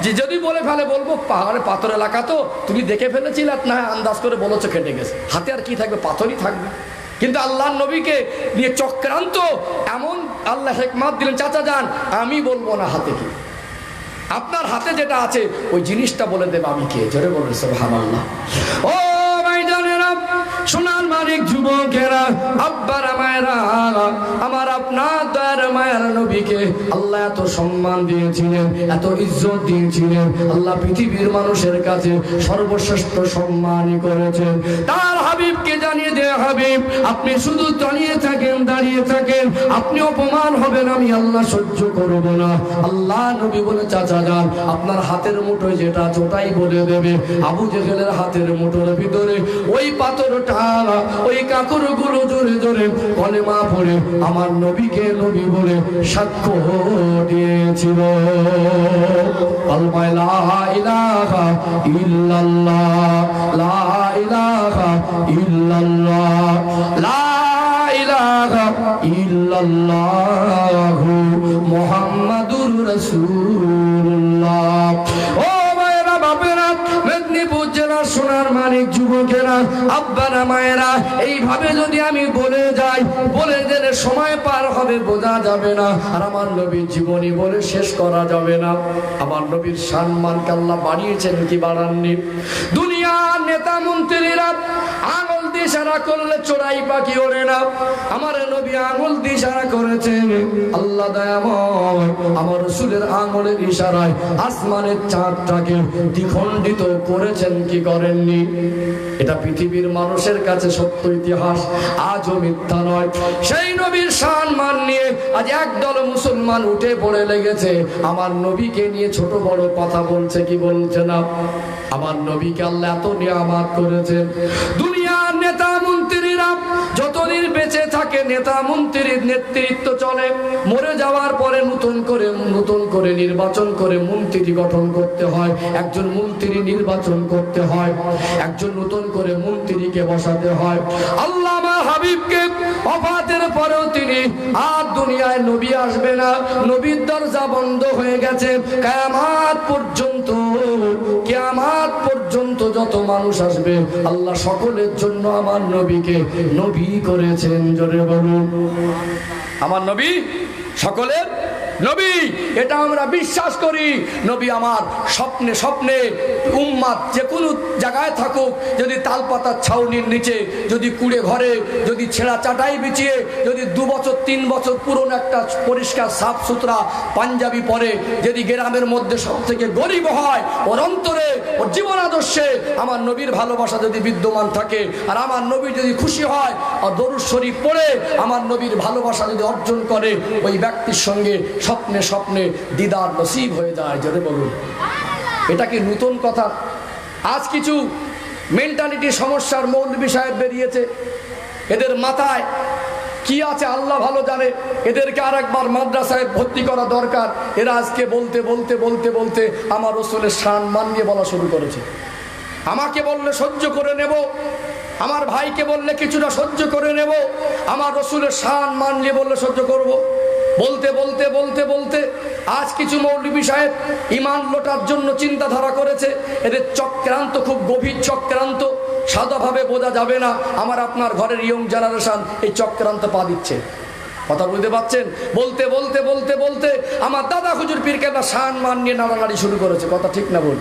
যে যদি বলে ফেলে বলবো পাহাড়ে পাথর এলাকা তো, তুমি দেখে ফেলেছিলে না, আন্দাজ করে বলেছো কেটে গেছে, হাতে আর কি থাকবে, পাথরই থাকবে। কিন্তু আল্লাহর নবীকে নিয়ে চক্রান্ত এমন, আল্লাহ হিকমত দিলেন, চাচা যান, আমি বলবো না হাতে কি, আপনার হাতে যেটা আছে ওই জিনিসটা বলে দেব আমি কে। জোরে বলুন সুবহানাল্লাহ। ও ভাইজানেরা, সোনার মানিক যুবকেরা, আব্বারা মায়েরা, আমার আপনার দয়ার মায়ের নবীকে আল্লাহ এত সম্মান দিয়েছিলেন, এত ইজ্জত দিয়েছিলেন। আল্লাহ পৃথিবীর মানুষের কাছে সর্বশ্রেষ্ঠ সম্মানই করেছেন। তার হাবিবকে জানিয়ে দে, হাবিব আপনি শুধু দাঁড়িয়ে থাকেন, দাঁড়িয়ে থাকেন, আপনি অপমান হবেন, আমি আল্লাহ সহ্য করব না। আল্লাহ নবী বলে, চাচা যান, আপনার হাতের মুঠোয় যেটা আছে ওটাই বলে দেবে। আবু জেহেলের হাতের মুঠোর ভিতরে ওই পাথরটা, ওই কাকরগুলো জোরে জোরে কলেমা পড়ে আমার নবীকে নবী বলে সাক্ষ্য দিয়েছিল। আল্লাহ লা ইলাহা ইল্লাল্লাহ, লা ইলাহা ইল্লাল্লাহ, লা ইলাহা ইল্লাল্লাহ মুহাম্মাদুর রাসূলুল্লাহ। ও মায়েরা, বাপেরা, মেদিনীপুর জেলার সোনার মানিক যুবকেরা, আব্বারা মায়েরা, এইভাবে যদি আমি বলে যাই, বলে গেলে সময় পার হবে বোঝা যাবে না, আর আমার নবীর জীবনী বলে শেষ করা যাবে না। আমার নবীর সম্মানকে আল্লাহ বাড়িয়েছেন কি বাড়াননি? দুনিয়ার নেতা মন্ত্রীরা আঙুল দিয়ে ইশারা করলে চোরাই পাখি ওড়ে না, আমার নবী আঙুল দিয়ে ইশারা করেছেন। আল্লাহ দয়াময় আমার রাসূলের আঙুলের ইশারায় আসমানের চাঁদটাকে দ্বিখণ্ডিত করেছেন কি করেননি? এটা পৃথিবীর মানুষের কাছে সত্য ইতিহাস, আজও মিথ্যা নয়। সেই নবীর সম্মান নিয়ে আজ একদল মুসলমান উঠে পড়ে লেগেছে, আমার নবীকে নিয়ে ছোট বড় কথা বলছে কি বলছে না। আমার নবীকে আল্লাহ এত নিয়ামত করেছেন। দুনিয়ার নেতা মন্ত্রীরা যতদিন বেঁচে থাকে নেতা মন্ত্রীর নেতৃত্ব চলে, মরে যাওয়ার পরে নতুন করে নির্বাচন করে মন্ত্রী গঠন করতে হয়, একজন মন্ত্রী নির্বাচন করতে হয়, একজন নতুন করে মন্ত্রীকে বসাতে হয়। আল্লামা হাবিবকে ওফাতের পরেও তিনি আর দুনিয়ায় নবী আসবে না, নবীর দরজা বন্ধ হয়ে গেছে। কিয়ামত পর্যন্ত, কিয়ামত পর্যন্ত যত মানুষ আসবে আল্লাহ সকলের জন্য আমার নবীকে নবী করেছেন। জোরে বলুন, আমার নবী সকলের নবী, এটা আমরা বিশ্বাস করি। নবী আমার স্বপ্নে স্বপ্নে উম্মাত যে কোনো জায়গায় থাকুক, যদি তালপাতার ছাউনির নিচে, যদি কুড়ে ঘরে, যদি ছেঁড়া চাটাই বিছিয়ে, যদি 2 বছর 3 বছর পুরনো একটা পরিষ্কার সাফ সুতরা পাঞ্জাবি পরে, যদি গ্রামের মধ্যে সব থেকে গরিব হয়, ওর অন্তরে ওর জীবন আদর্শে আমার নবীর ভালোবাসা যদি বিদ্যমান থাকে, আর আমার নবী যদি খুশি হয় আর দরুদ শরীফ পড়ে আমার নবীর ভালোবাসা যদি অর্জন করে, ওই ব্যক্তির সঙ্গে স্বপ্নে স্বপ্নে দিদার নসিব হয়ে যায়। জোরে বলুন, এটা কি নতুন কথা? আজ কিছু মেন্টালিটি সমস্যার মৌলবী সাহেব বেরিয়েছে, এদের মাথায় কি আছে আল্লাহ ভালো জানে। এদেরকে আরেকবার মাদ্রাসায় ভর্তি করা দরকার। এরা আজকে বলতে বলতে বলতে বলতে আমার রসুলের শান মান নিয়ে বলা শুরু করেছে। আমাকে বললে সহ্য করে নেব, আমার ভাইকে বললে কিছুটা সহ্য করে নেব, আমার রসুলের শান মান নিয়ে বললে সহ্য করব। বলতে বলতে বলতে বলতে আজ কিছু মৌলবী সাহেব ইমান লোটার জন্য চিন্তাধারা করেছে। এদের চক্রান্ত খুব গভীর চক্রান্ত, সাদাভাবে বোঝা যাবে না। আমার আপনার ঘরের ইয়ং জেনারেশন এই চক্রান্ত পা দিচ্ছে, কথা বুঝতে পারছেন? বলতে বলতে বলতে বলতে আমার দাদা হুজুর পীর কেবলা শান মান নিয়ে নাড়ানাড়ি শুরু করেছে। কথা ঠিক না বল?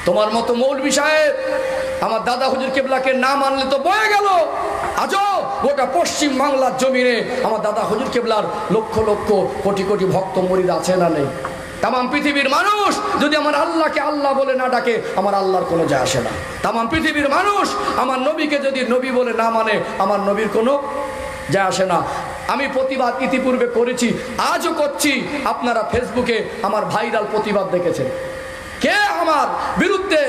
তোমার মতো মৌলবী সাহেব আমার দাদা হুজুর কেবলাকে না মানলে তো বয়ে গেল। আজও গোটা পশ্চিম বাংলার জমিনে আমার দাদা হুজুর কেবলার লক্ষ লক্ষ কোটি কোটি ভক্ত মুরিদ আছে না নেই? তামাম পৃথিবীর মানুষ যদি আমার আল্লাহকে আল্লাহ বলে না ডাকে, আমার আল্লাহর কোনো যায় আসে না। তামাম পৃথিবীর মানুষ আমার নবীকে যদি নবী বলে না মানে, আমার নবীর কোনো যায় আসে না। আমি প্রতিবাদ ইতিপূর্বে করেছি, আজও করছি। আপনারা ফেসবুকে আমার ভাইরাল প্রতিবাদ দেখেছেন। কে আমার বিরুদ্ধে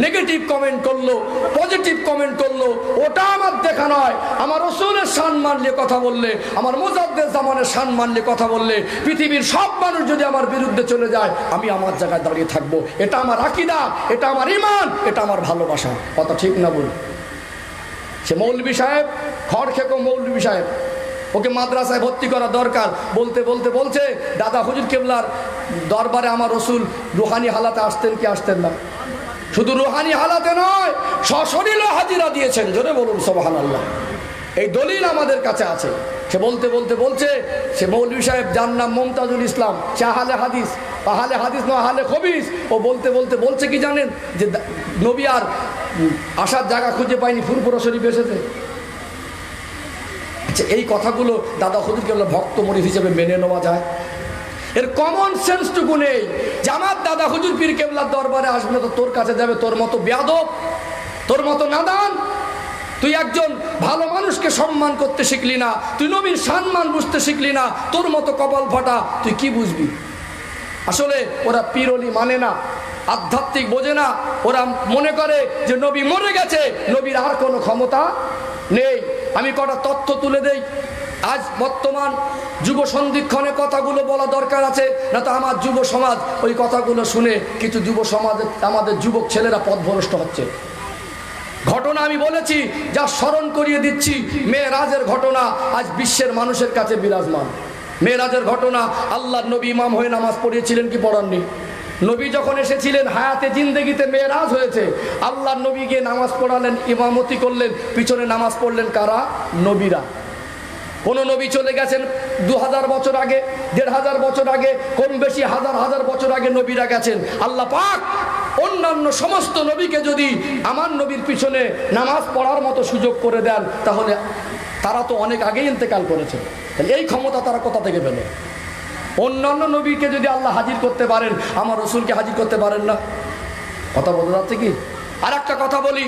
নেগেটিভ কমেন্ট করলো, পজিটিভ কমেন্ট করলো, ওটা আমার দেখা নয়। আমার রসুলের শান মানলে কথা বললে, আমার মুজাদ্দেদ জামানের শান মানলে কথা বললে, পৃথিবীর সব মানুষ যদি আমার বিরুদ্ধে চলে যায়, আমি আমার জায়গায় দাঁড়িয়ে থাকবো। এটা আমার আকীদা, এটা আমার ঈমান, এটা আমার ভালোবাসা। কথা ঠিক না বল? সে মৌলবী সাহেব, খড়খেকো মৌলবী সাহেব, ওকে মাদ্রাসায় ভর্তি করা দরকার। বলতে বলতে বলছে দাদা হুজুর কেবলার দরবারে আমার রসুল রুহানি হালাতে আসতেন কি আসতেন না? শুধু রুহানি হালাতে নয়, সশরীরে হাজিরা দিয়েছেন। জোরে বলুন সুবহানাল্লাহ। এই দলিল আমাদের কাছে আছে। সে বলতে বলতে বলছে, সে মৌলভী সাহেব, যার নাম মমতাজুল ইসলাম, সে আহলে হাদিস, আহলে হাদিস নয় আহলে খবিস। ও বলতে বলতে বলছে কি জানেন? যে নবী আর আসার জায়গা খুঁজে পায়নি, ফুরফুরা শরীফ এসেছে। আচ্ছা, এই কথাগুলো দাদা হুজুর কেবলা ভক্ত মুরিদ হিসেবে মেনে নেওয়া যায়? এর কমন সেন্সটুকু নেই যে আমার দাদা হুজুর পীর কেবলার দরবারে আসবে তো তোর কাছে যাবে তোর মতো বেয়াদব, তোর মতো নাদান। তুই একজন ভালো মানুষকে সম্মান করতে শিখলি না, তুই নবীর সম্মান বুঝতে শিখলি না, তোর মতো কপাল ফাটা, তুই কি বুঝবি? আসলে ওরা পীর ওলি মানে না, আধ্যাত্মিক বোঝে না। ওরা মনে করে যে নবী মরে গেছে, নবীর আর কোনো ক্ষমতা নেই। আমি কটা তথ্য তুলে দেই। আজ বর্তমান যুব সন্ধিক্ষণে কথাগুলো বলা দরকার আছে, না তো আমার যুব সমাজ ওই কথাগুলো শুনে কিছু যুব সমাজে আমাদের যুবক ছেলেরা পথভ্রষ্ট হচ্ছে। ঘটনা আমি বলেছি, যা স্মরণ করিয়ে দিচ্ছি, মেরাজের ঘটনা আজ বিশ্বের মানুষের কাছে বিরাজমান। মেরাজের ঘটনা, আল্লাহর নবী ইমাম হয়ে নামাজ পড়িয়েছিলেন কি পড়াননি? নবী যখন এসেছিলেন হায়াতে জিন্দেগিতে মেরাজ হয়েছে, আল্লাহর নবী গিয়ে নামাজ পড়ালেন, ইমামতি করলেন, পিছনে নামাজ পড়লেন কারা? নবীরা। কোন নবী চলে গেছেন 2000 বছর আগে, 1500 বছর আগে, কম বেশি হাজার হাজার বছর আগে নবীরা গেছেন। আল্লাহ পাক অন্যান্য সমস্ত নবীকে যদি আমার নবীর পিছনে নামাজ পড়ার মতো সুযোগ করে দেন, তাহলে তারা তো অনেক আগেই ইন্তেকাল করেছে। তাহলে এই ক্ষমতা তারা কোথা থেকে পেল? অন্যান্য নবীকে যদি আল্লাহ হাজির করতে পারেন, আমার রসুলকে হাজির করতে পারেন না? কথা বলতে যাচ্ছে কি? আর একটা কথা বলি,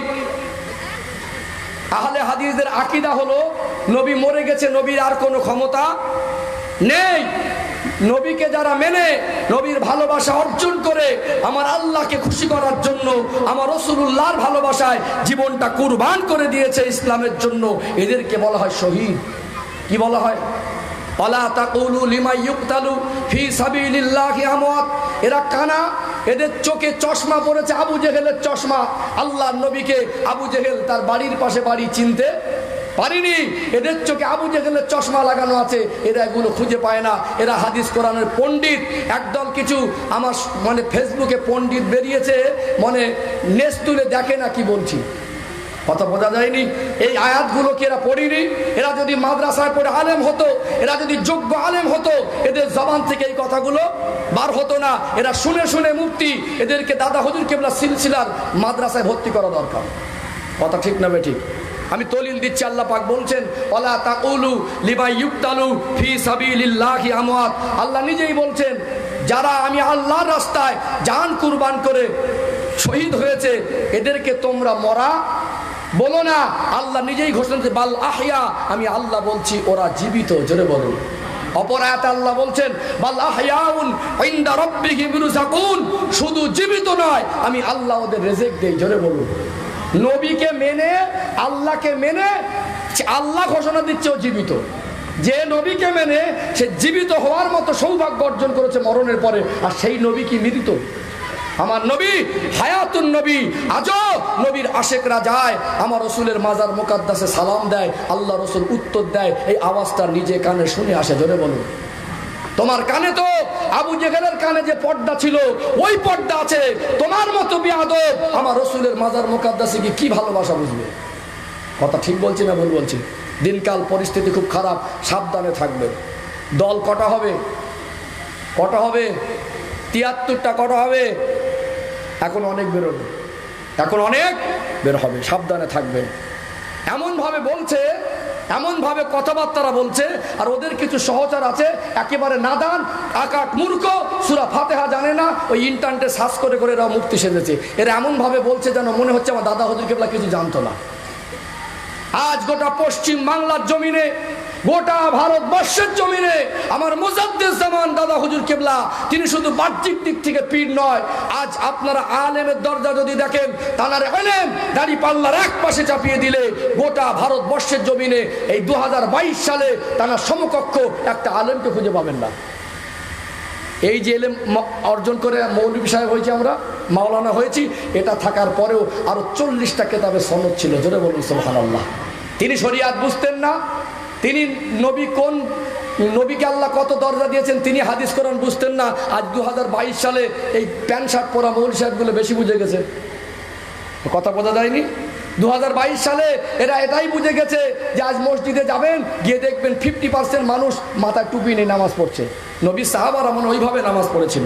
আহলে হাদিসদের আকীদা হলো নবী মরে গেছে, নবীর আর কোনো ক্ষমতা নেই। নবীকে যারা মেনে নবীর ভালোবাসা অর্জন করে আমার আল্লাহকে খুশি করার জন্য, আমার রাসূলুল্লাহর ভালোবাসায় জীবনটা কুরবান করে দিয়েছে ইসলামের জন্য, এদেরকে বলা হয় শহীদ। কি বলা হয়? ওয়ালা তাকুলু লিমা ইউকতালু ফি সাবিলিল্লাহি আমওয়াত। এরা কানা, এদের চোখে চশমা পড়েছে আবু জেহেলের চশমা। আল্লাহর নবীকে আবু জেহেল তার বাড়ির পাশে বাড়ি চিনতে পারিনি। এদের চোখে আবু জেহেলের চশমা লাগানো আছে, এরা এগুলো খুঁজে পায় না। এরা হাদিস কোরআনের পণ্ডিত। একদল কিছু আমার মানে ফেসবুকে পণ্ডিত বেরিয়েছে, মানে নেস তুলে দেখে না কি বলছি, কথা বোঝা যায়নি। এই আয়াতগুলোকে এরা পড়িনি। এরা যদি মাদ্রাসায় পড়ে আলেম হতো, এরা যদি যোগ্য আলেম হতো, এদের জবান থেকে এই কথাগুলো বার হতো না। এরা শুনে শুনে মুফতি, এদেরকে দাদা হুজুর কেবলা সিলসিলার মাদ্রাসায় ভর্তি করা দরকার। কথা ঠিক না বেঠিক? আমি দলিল দিচ্ছি, আল্লাহ পাক বলছেন ওয়ালা তাকুলু লিমা ইউক্তালু ফি সাবিলিল্লাহি আমওয়াত। আল্লাহ নিজেই বলছেন যারা আমি আল্লাহর রাস্তায় জান কুরবান করে শহীদ হয়েছে এদেরকে তোমরা মরা বলো না। আল্লাহ নিজেই ঘোষণা দিয়েছেন বাল আহইয়া, আমি আল্লাহ বলছি ওরা জীবিত। জোরে বলুন। অপর আয়াতে আল্লাহ বলছেন বাল আহইয়াউন ইনদা রাব্বিহিম ইরযাকুন, শুধু জীবিত নয়, আমি আল্লাহ ওদের রিজিক দেই। জোরে বলুন। নবীকে মেনে, আল্লাহকে মেনে আল্লাহ ঘোষণা দিচ্ছে ও জীবিত। যে নবীকে মেনে সে জীবিত হওয়ার মতো সৌভাগ্য অর্জন করেছে মরণের পরে, আর সেই নবী কি মৃত? আমার নবী হায়াতুন নবী। আজও নবীর আশেকরা যায় আমার রসুলের মাজার মুকাদ্দাসে সালাম দেয়, আল্লাহ রসুল উত্তর দেয়, এই আওয়াজটা নিজে কানে শুনে আসে। জোরে বলুন। তোমার কানে তো আবু জেহেলের কানে যে পর্দা ছিল ওই পর্দা আছে। তোমার মতো বেয়াদব আমার রসুলের মাজার মুকাদ্দাসে গিয়ে কি ভালোবাসা বুঝবে? কথা ঠিক বলছি না ভুল বলছি? দিনকাল পরিস্থিতি খুব খারাপ, সাবধানে থাকবে। দল কটা হবে? কটা হবে? ৭৩টা কটা হবে? এখন অনেক বেরোবে, এখন অনেক বের হবে, সাবধানে থাকবে। এমনভাবে বলছে, এমনভাবে কথাবার্তারা বলছে, আর ওদের কিছু সহচর আছে একেবারে নাদান, আকাট মূর্খ, সূরা ফাতিহা জানে না, ওই ইন্টারনেটে সার্চ করে করে এরা মুফতি সেজেছে। এরা এমনভাবে বলছে যেন মনে হচ্ছে আমার দাদা হুজুর কেবলা কিছু জানতো না। আজ গোটা পশ্চিম বাংলার জমিনে, গোটা ভারতবর্ষের জমিনে আমার মুজাদ্দিদ জামান দাদা হুজুর কেবলা, তিনি শুধু বাহ্যিক দিক থেকে পীর নয়। আজ আপনারা আলেমের দরজা যদি দেখেন, তানার ইলম দাড়ি পাল্লার এক পাশে চাপিয়ে দিলে গোটা ভারতবর্ষের জমিনে এই 2022 সালে তানার সমকক্ষ একটা আলেমকে খুঁজে পাবেন না। এই যে এলেম অর্জন করে মৌলভী সাহেব হয়েছি, আমরা মাওলানা হয়েছি, এটা থাকার পরেও আরো 40টা কেতাবে সনদ ছিল। জোরে বলুন সুবহানাল্লাহ। তিনি শরিয়াত বুঝতেন না, তিনি নবী কোন নবীকে আল্লাহ কত দরজা দিয়েছেন তিনি হাদিস কোরআন বুঝতেন না। আজ 2022 সালে এই প্যান্ট শার্ট পরা মৌলভী সাহেবগুলো বেশি বুঝে গেছে। কথা বোঝা যায়নি? 2022 সালে এরা এটাই বুঝে গেছে যে আজ মসজিদে যাবেন, গিয়ে দেখবেন 50% মানুষ মাথায় টুপি নিয়ে নামাজ পড়ছে। নবীর সাহাবারা মনে ওইভাবে নামাজ পড়েছিল,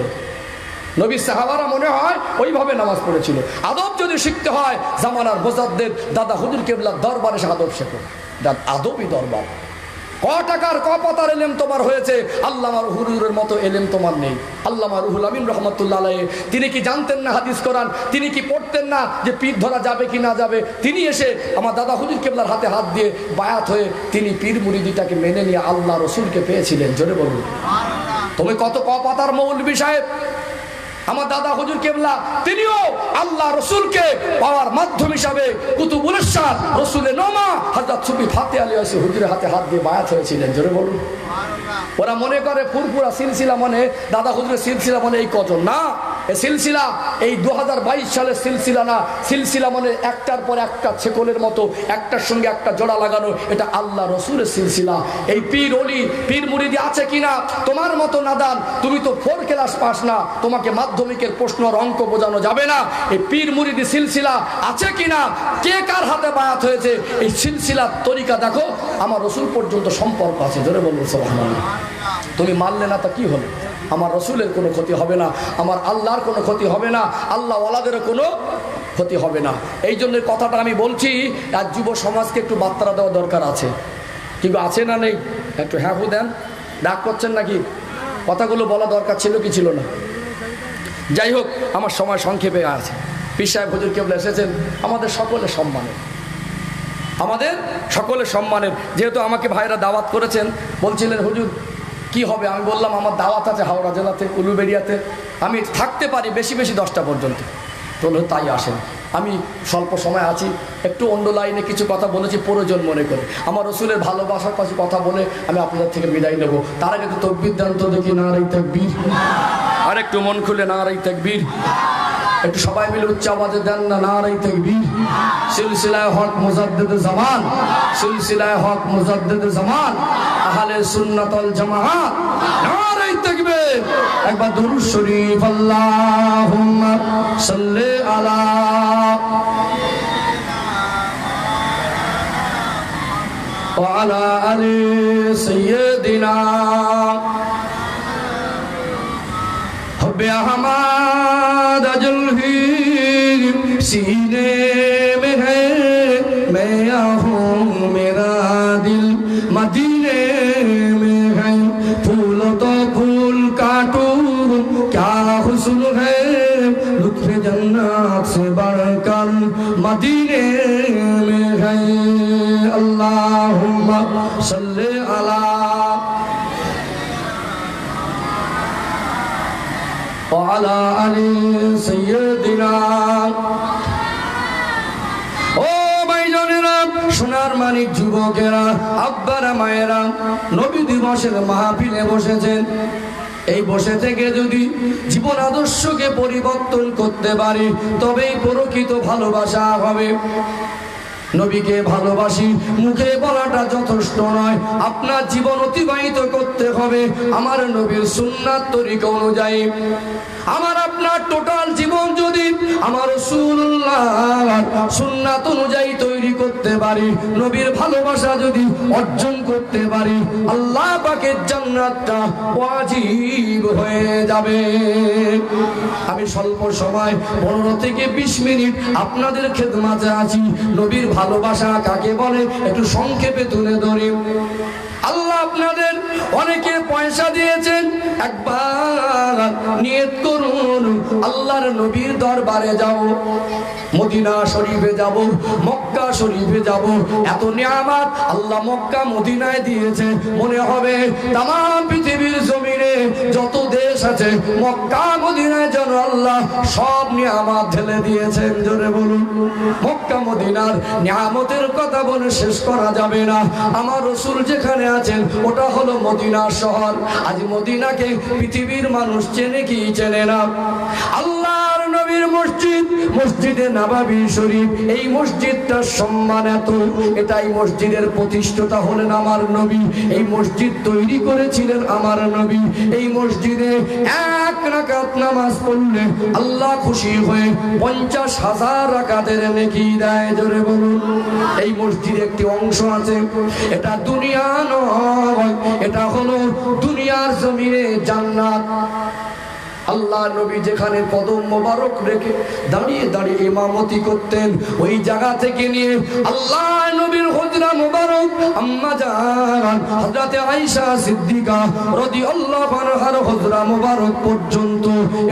নবীর সাহাবারা মনে হয় ওইভাবে নামাজ পড়েছিল। আদব যদি শিখতে হয় জামানার মুজাদ্দিদ দাদা হুজুর কেবলার দরবারে সে আদব শেখো। আদবই দরবার। ক টাকার ক পাতার এলেম তোমার হয়েছে, আল্লামা হুজুরের মতো এলেম তোমার নেই। আল্লামা রুহুল আমিন রহমতুল্লাহ আলাইহি, তিনি কি জানতেন না হাদিস কোরআন? তিনি কি পড়তেন না যে পীর ধরা যাবে কি না যাবে? তিনি এসে আমার দাদা হুজুর কেবলার হাতে হাত দিয়ে বায়াত হয়ে তিনি পীর মুরিদিটাকে মেনে নিয়ে আল্লাহ রসুলকে পেয়েছিলেন। জোরে বলুন। তুমি কত ক পাতার মৌলভী সাহেব। আমার দাদা হুজুর কেবলা তিনিও আল্লাহ রসুলকে পাওয়ার মাধ্যম হিসাবে কুতুবুল ইরশাদ রসুলের নমা হযরত সুফি ফাতে আলী আসি হুজুরের হাতে হাত দিয়ে বায়াত হয়েছিলেন। জোরে বলুন। ওরা মনে করে ফুরফুরা সিলসিলা মানে দাদা হুজুরের সিলসিলা মানে এই কজন না। এই সিলসিলা এই 2022 সালের সিলসিলা না। সিলসিলা মানে একটার পর একটা ছেকলের মতো একটার সঙ্গে একটা জোড়া লাগানো, এটা আল্লাহ রসুলের সিলসিলা। এই পীর অলি পীর মুরিদি আছে কিনা তোমার মতো নাদান, তুমি তো 4 ক্লাস পাস না, তোমাকে মাধ্যমিকের প্রশ্ন আর অঙ্ক বোঝানো যাবে না। এই পীর মুরিদি সিলসিলা আছে কিনা, কে কার হাতে বায়াত হয়েছে, এই সিলসিলার তরিকা দেখো, আমার রসুল পর্যন্ত সম্পর্ক আছে। জোরে বলুন সুবহানাল্লাহ। তুমি মানলে না তা কি হলো? আমার রসুলের কোনো ক্ষতি হবে না, আমার আল্লাহর কোনো ক্ষতি হবে না, আল্লাহ ওয়ালাদেরও কোনো ক্ষতি হবে না। এই জন্য কথাটা আমি বলছি, আর যুব সমাজকে একটু বার্তা দেওয়া দরকার আছে। কিন্তু আছে না নেই? একটু হ্যাঁ হু দেন। ডাক করছেন নাকি? কথাগুলো বলা দরকার ছিল কি ছিল না? যাই হোক, আমার সময় সংক্ষেপে আছে। পীর সাহেব হুজুর কেবলা এসেছেন আমাদের সকলের সম্মানের, আমাদের সকলের সম্মানের। যেহেতু আমাকে ভাইরা দাওয়াত করেছেন, বলছিলেন হুজুর কি হবে, আমি বললাম আমার দাওয়াত আছে হাওড়া জেলাতে উলুবেড়িয়াতে, আমি থাকতে পারি বেশি বেশি 10টা পর্যন্ত। বললো তাই আসেন। আমি স্বল্প সময় আছি, একটু অন্য লাইনে কিছু কথা বলেছি প্রয়োজন মনে করে, আমার রসুলের ভালোবাসার কাছে কথা বলে আমি আপনাদের থেকে বিদায় নেব। তার আগে তো তকবীর দেন তো দেখি, নারাই তাকবীর। আর একটু মন খুলে নারাই তাকবীর। একটু সবাই মিলে উচ্চ আওয়াজে দেন না নারায়ে তাকবীর। সিলসিলায়ে হক মুজাদ্দিদ জামান, সিলসিলায়ে হক মুজাদ্দিদ জামান, আহলে সুন্নাত ওয়াল জামাআত, নারায়ে তাকবীর। একবার দুরূদ শরীফ, আল্লাহুম্মা সাল্লি আলা ওয়া আলা আলি সাইয়্যিদিনা हब्बे अहमद जुल्फी सीने में है, मैं आहूं मेरा दिल मदीने में है। फूल तो फूल काटूं क्या हुस्न है, लुत्फ़े जन्नत से बढ़कर मदीने में है। अल्लाहुम्मा सल्ली अला ওয়ালা আলি সাইয়্যিদিনা। ও ভাইজানেরা, সোনার মানিক যুবকেরা, আব্বারা মায়েরা, নবী দিবসের মাহফিলে বসেছেন। এই বসে থেকে যদি জীবন আদর্শকে পরিবর্তন করতে পারি তবেই প্রকৃত ভালোবাসা হবে। নবীকে ভালোবাসি মুখে বলাটা যথেষ্ট নয়, আপনার জীবন অতিবাহিত করতে হবে আমার নবীর সুন্নাত তরিকা অনুযায়ী। আমার আপনার টোটাল জীবন যদি আমার রাসূলুল্লাহ সুন্নাত অনুযায়ী তৈরি করতে পারি, নবীর ভালোবাসা যদি অর্জন করতে পারি, আল্লাহ পাকের জান্নাতটা ওয়াজিব হয়ে যাবে। আমি স্বল্প সময় 15 থেকে 20 মিনিট আপনাদের খেদমতে আছি। নবীর ভালোবাসা কাকে বলে একটু সংক্ষেপে তুলে ধরি। আল্লাহ আপনাদের অনেকে পয়সা দিয়েছেন, একবার নিয়ত করুন আল্লাহর নবীর দরবারে যাব, মদিনা শরীফে যাব, মক্কা শরীফে যাব। এত নিয়ামত আল্লাহ মক্কা মদিনায় দিয়েছে, মনে হবে তামাম পৃথিবীর জমিনে যত দেশ আছে মক্কা মদিনায় যেন আল্লাহ সব নিয়ামত ঢেলে দিয়েছেন। জোরে বলুন। মক্কা মদিনার নিয়ামতের কথা বলে শেষ করা যাবে না। আমার রাসূল যেখানে আছেন ওটা হলো মদিনা শহর। আজ মদিনাকে পৃথিবীর মানুষ চেনে কি চেনে না? আল্লাহর নবীর মসজিদ, মসজিদে নববী শরীফ, এই মসজিদটার সম্মান এত। এটাই মসজিদের প্রতিষ্ঠাতা হলেন আমার নবী, এই মসজিদ তৈরি করেছিলেন আমার নবী। এই মসজিদে 1 রাকাত নামাজ পড়লে আল্লাহ খুশি হয়ে 50,000 রাকাতের নেকি দেয়। জোরে বলুন। এই মসজিদে একটি অংশ আছে, এটা দুনিয়া নয়, এটা হলো দুনিয়ার জমিনে জান্নাত। আল্লাহ নবী যেখানে কদম মোবারক রেখে দাঁড়িয়ে দাঁড়িয়ে ইমামতি করতেন, ওই জায়গা থেকে নিয়ে আল্লাহ নবীর হুজরা মোবারক আম্মা জান হযরত আয়েশা সিদ্দিকা রাদিয়াল্লাহু আনহার হুজরা মোবারক পর্যন্ত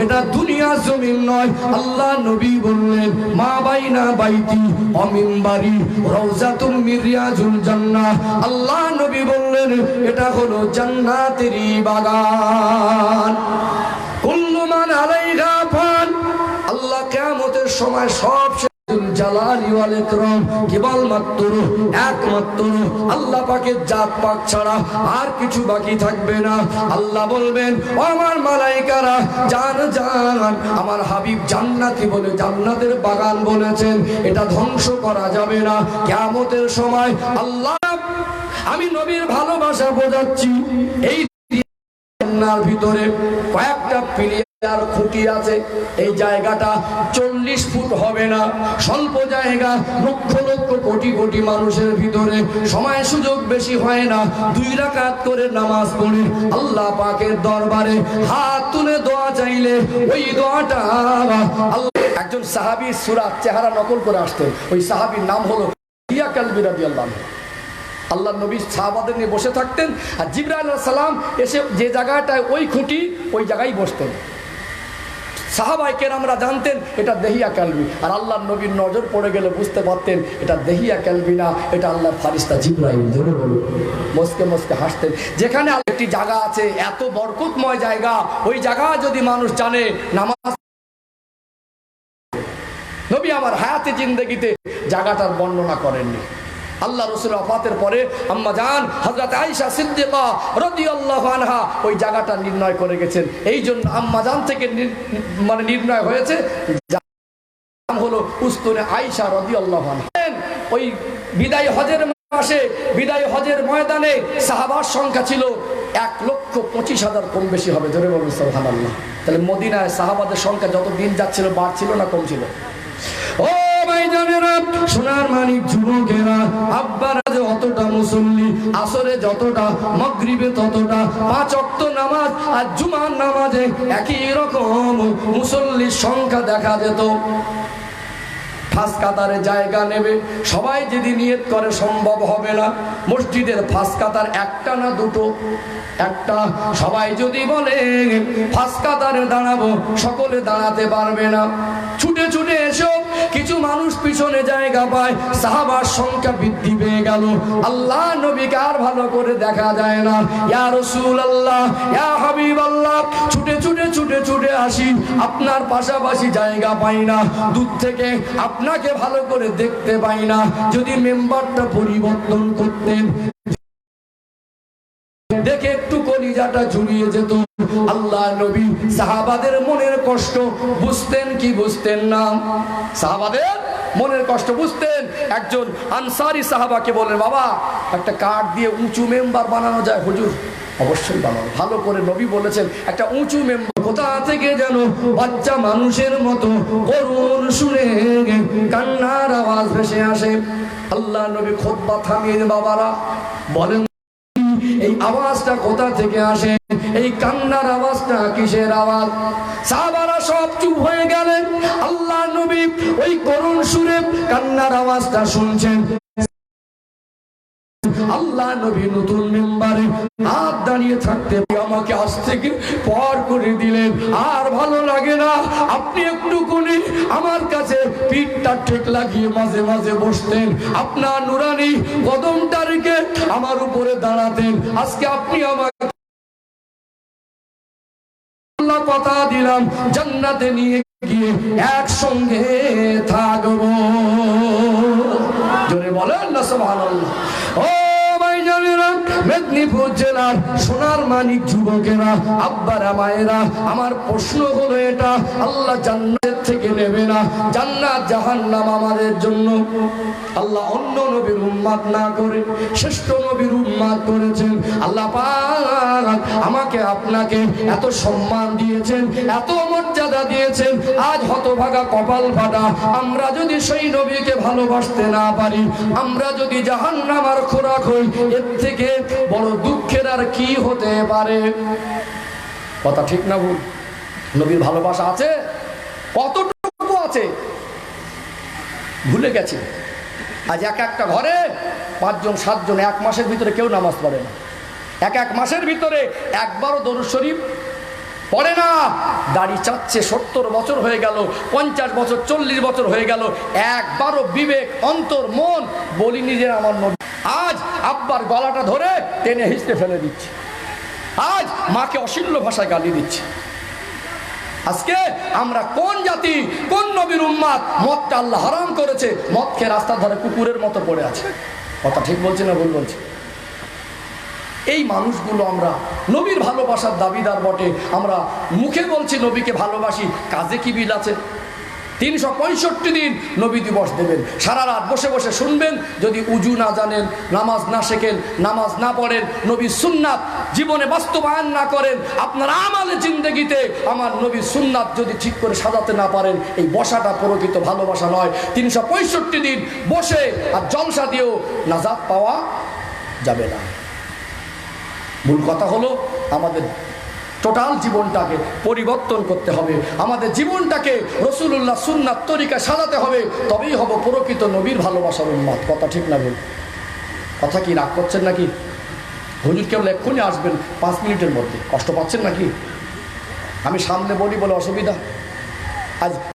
এটা দুনিয়া জমিন নয়। আল্লাহ নবী বললেন মা বাইনা বাইতি ওয়া মিনবারি রাউজাতুম মির রিয়াজুল জান্নাহ। আল্লাহ নবী বললেন এটা হলো জান্নাতেরই বাগান। কুল্লু মান আলাইহা ফান। আল্লাহ কিয়ামতের সময় সব জালালি ওয়াল ইকরাম কেবলমাত্র একমাত্র আল্লাহ পাকের জাত পাক ছাড়া আর কিছু বাকি থাকবে না। আল্লাহ বলবেন ও আমার মালায়েকারা জান জান, আমার হাবিব জান্নাতি বলে জান্নাতের বাগান বলেছেন, এটা ধ্বংস করা যাবে না। কিয়ামতের সময় আল্লাহ, আমি নবীর ভালোবাসা বোঝাচ্ছি। এই জান্নাতের ভিতরে কয়েকটা পিলার খুঁটি আছে, এই জায়গাটা 40 ফুট হবে না, স্বল্প জায়গা, লক্ষ লক্ষ কোটি কোটি মানুষের ভিতরে সময় সুযোগ বেশি হয় না। 2 রাকাত করে নামাজ পড়ে আল্লাহ পাকের দরবারে হাত তুলে দোয়া চাইলে ওই দোয়াটা আল্লাহ। একজন সাহাবী সূরার চেহারা নকল করে আসতেন, ওই সাহাবীর নাম হলো ইয়া কালবি রাদিয়াল্লাহু আনহু। আল্লাহ নবী সাহাবাদের নিয়ে বসে থাকতেন, আর জিবরাইল আলাইহিস সালাম এসে যে জায়গাটায় ওই খুঁটি ওই জায়গায় বসতেন। সাহাবায়ে কেরামরা জানতেন এটা দেহিয়া কালবি, আর আল্লাহর নবীর নজর পড়ে গেলে বুঝতে পারতেন এটা দেহিয়া কালবি না, এটা আল্লাহর ফারিস্তা জিবরাইল। ধরে বলুন, মস্কে মস্কে হাসতেন। যেখানে একটি জায়গা আছে এত বরকতময় জায়গা, ওই জায়গা যদি মানুষ জানে নামাজ, নবী আমার হায়াতে জিন্দেগিতে জায়গাটার বর্ণনা করেননি। আল্লাহ রাসূল ওয়াফাতের পরে আম্মা জান হযরত আয়েশা সিদ্দিকা রাদিয়াল্লাহু আনহা ওই জায়গাটা নির্ণয় করে গেছেন। এই জন্য আম্মা জান থেকে মানে নির্ণয় হয়েছে নাম হলো উস্তুনে আয়েশা রাদিয়াল্লাহু আনহা। ওই বিদায় হজের মাসে বিদায় হজের ময়দানে সাহাবার সংখ্যা ছিল 1,25,000, কম বেশি হবে, ধরে বলুন সুবহানাল্লাহ। তাহলে মদিনায় সাহাবাদের সংখ্যা যত দিন যাচ্ছিল বাড়ছিল না কমছিল? ও ভাইজানেরা, সোনার মানিক যুবকেরা, আব্বারা যে অতটা মুসল্লি, আসরে যতটা, মাগরিবে ততটা, 5 ওয়াক্ত নামাজ আর জুমার নামাজে একই রকম মুসল্লির সংখ্যা দেখা যেত। ফাঁস কাতারে জায়গা নেবে সবাই যদি নিয়ত করে সম্ভব হবে না। মসজিদের ফাঁস কাতার একটা না দুটো? একটা। সবাই যদি বলে ফাঁস কাতারে দাঁড়াবো, সকলে দাঁড়াতে পারবে না। ছুটে ছুটে এসো, কিছু মানুষ পিছনে জায়গা পায়, সাহাবার সংখ্যা বৃদ্ধি পেয়ে গেল। আল্লাহ নবীকে আর ভালো করে দেখা যায় না। ইয়া রাসূলুল্লাহ, ইয়া হাবিবাল্লাহ, ছুটে ছুটে ছুটে ছুটে আসি, আপনার পাশাপাশি জায়গা পাই না, দূর থেকে আপনাকে ভালো করে দেখতে পাই না। যদি মেম্বারটা পরিবর্তন করতেন, দেখে একটু কলিজাটা জুড়িয়ে যেত। আল্লাহ নবী সাহাবাদের মনের কষ্ট বুঝতেন কি বুঝতেন না? সাহাবাদের মনের কষ্ট বুঝতেন। একজন আনসারী সাহাবাকে বলেন, বাবা একটা কাঠ দিয়ে উঁচু মেম্বার বানানো যায়? হুজুর অবশ্যই বানানো। ভালো করে নবী বলেছেন একটা উঁচু মেম্বার। কোথা থেকে যেন বাচ্চা মানুষের মতো করুণ শুনে কান্নার আওয়াজ ভেসে আসে। আল্লাহ নবী খুতবা থামিয়ে, বাবারা বলেন এই আওয়াজটা কোথা থেকে আসে? এই কান্নার আওয়াজটা কিসের আওয়াজ? সাহাবারা সব চুপ হয়ে গেলেন। আল্লাহ নবী ওই করুণ সুরে কান্নার আওয়াজটা শুনছেন। আল্লাহ নবী নতুন মেম্বারে হাত দাঁড়িয়ে থাকতে আমাকে আজ থেকে পর করে দিলেন। আর ভালো লাগে না, আপনি একটু কোণে আমার কাছে পিঠটা ঠিক লাগিয়ে মাঝে মাঝে বসতেন, আপনার নুরানি কদমটা রেখে আমার উপরে দাঁড়াতেন। আজকে আপনি আমাকে কথা দিলাম জান্নাতে নিয়ে গিয়ে একসঙ্গে থাকবো। জোরে বলেন না সুবহানাল্লাহ। ও ভাইজানেরা, মেদিনীপুর জেলার সোনার মানিক যুবকেরা, আব্বারা মায়েরা, আমার প্রশ্ন হলো এটা, আল্লাহ জান্নাত থেকে নেবে না, জান্নাত জাহান্নাম আমাদের জন্য। আল্লাহ অন্য নবীর উম্মত না করে শ্রেষ্ঠ নবীর উম্মত করেছেন। আল্লাহ পাক আমাকে আপনাকে এত সম্মান দিয়েছেন, এত মর্যাদা দিয়েছেন। আজ হতভাগা কপাল ফাটা আমরা যদি সেই নবীকে ভালোবাসতে না পারি, আমরা যদি জাহান্নাম আর খোরাক হই, এর থেকে বড় দুঃখের আর কি হতে পারে? কথা ঠিক না ভুল? নবীর ভালোবাসা আছে, কতটুকু আছে ভুলে গেছে। আজ এক একটা ঘরে 5 জন 7 জন 1 মাসের ভিতরে কেউ নামাজ পড়ে না। এক মাসের ভিতরে একবারও দরুদ শরীফ পড়ে না। দাড়ি চাচ্ছে, 70 বছর হয়ে গেল, 50 বছর 40 বছর হয়ে গেল, একবারও বিবেক অন্তর মন বলিনি যে আমার নবী। আজ আব্বার গলাটা ধরে টেনে হিঁচড়ে ফেলে দিচ্ছে, আজ মাকে অশ্লীল ভাষায় গালি দিচ্ছে। আজকে আমরা কোন জাতি, কোন নবীর উম্মত? মদটা আল্লাহ হারাম করেছে, মদ খেয়ে রাস্তার ধারে কুকুরের মতো পড়ে আছে। কথা ঠিক বলছি না ভুল বলছি? এই মানুষগুলো আমরা নবীর ভালোবাসার দাবিদার বটে, আমরা মুখে বলছি নবীকে ভালোবাসি, কাজে কি বিল আছে? 365 দিন নবী দিবস দেবেন, সারা রাত বসে বসে শুনবেন। যদি উজু না জানেন, নামাজ না শেখেন, নামাজ না পড়েন, নবীর সুন্নাত জীবনে বাস্তবায়ন না করেন, আপনার আমালে জিন্দেগিতে আমার নবীর সুন্নাত যদি ঠিক করে সাজাতে না পারেন, এই বসাটা প্রকৃত ভালোবাসা নয়। 365 দিন বসে আর জলসা দিয়েও নাজাত পাওয়া যাবে না। মূল কথা হলো আমাদের টোটাল জীবনটাকে পরিবর্তন করতে হবে, আমাদের জীবনটাকে রাসূলুল্লাহ সুন্নাত তরিকা সাজাতে হবে, তবেই হব প্রকৃত নবীর ভালোবাসার উম্মত। কথা ঠিক না ভুল? কথা কি রাগ করছেন নাকি? হুজুর কেবল এক্ষুনি আসবেন 5 মিনিটের মধ্যে, কষ্ট পাচ্ছেন নাকি? আমি সামনে বলি বলে অসুবিধা? আজ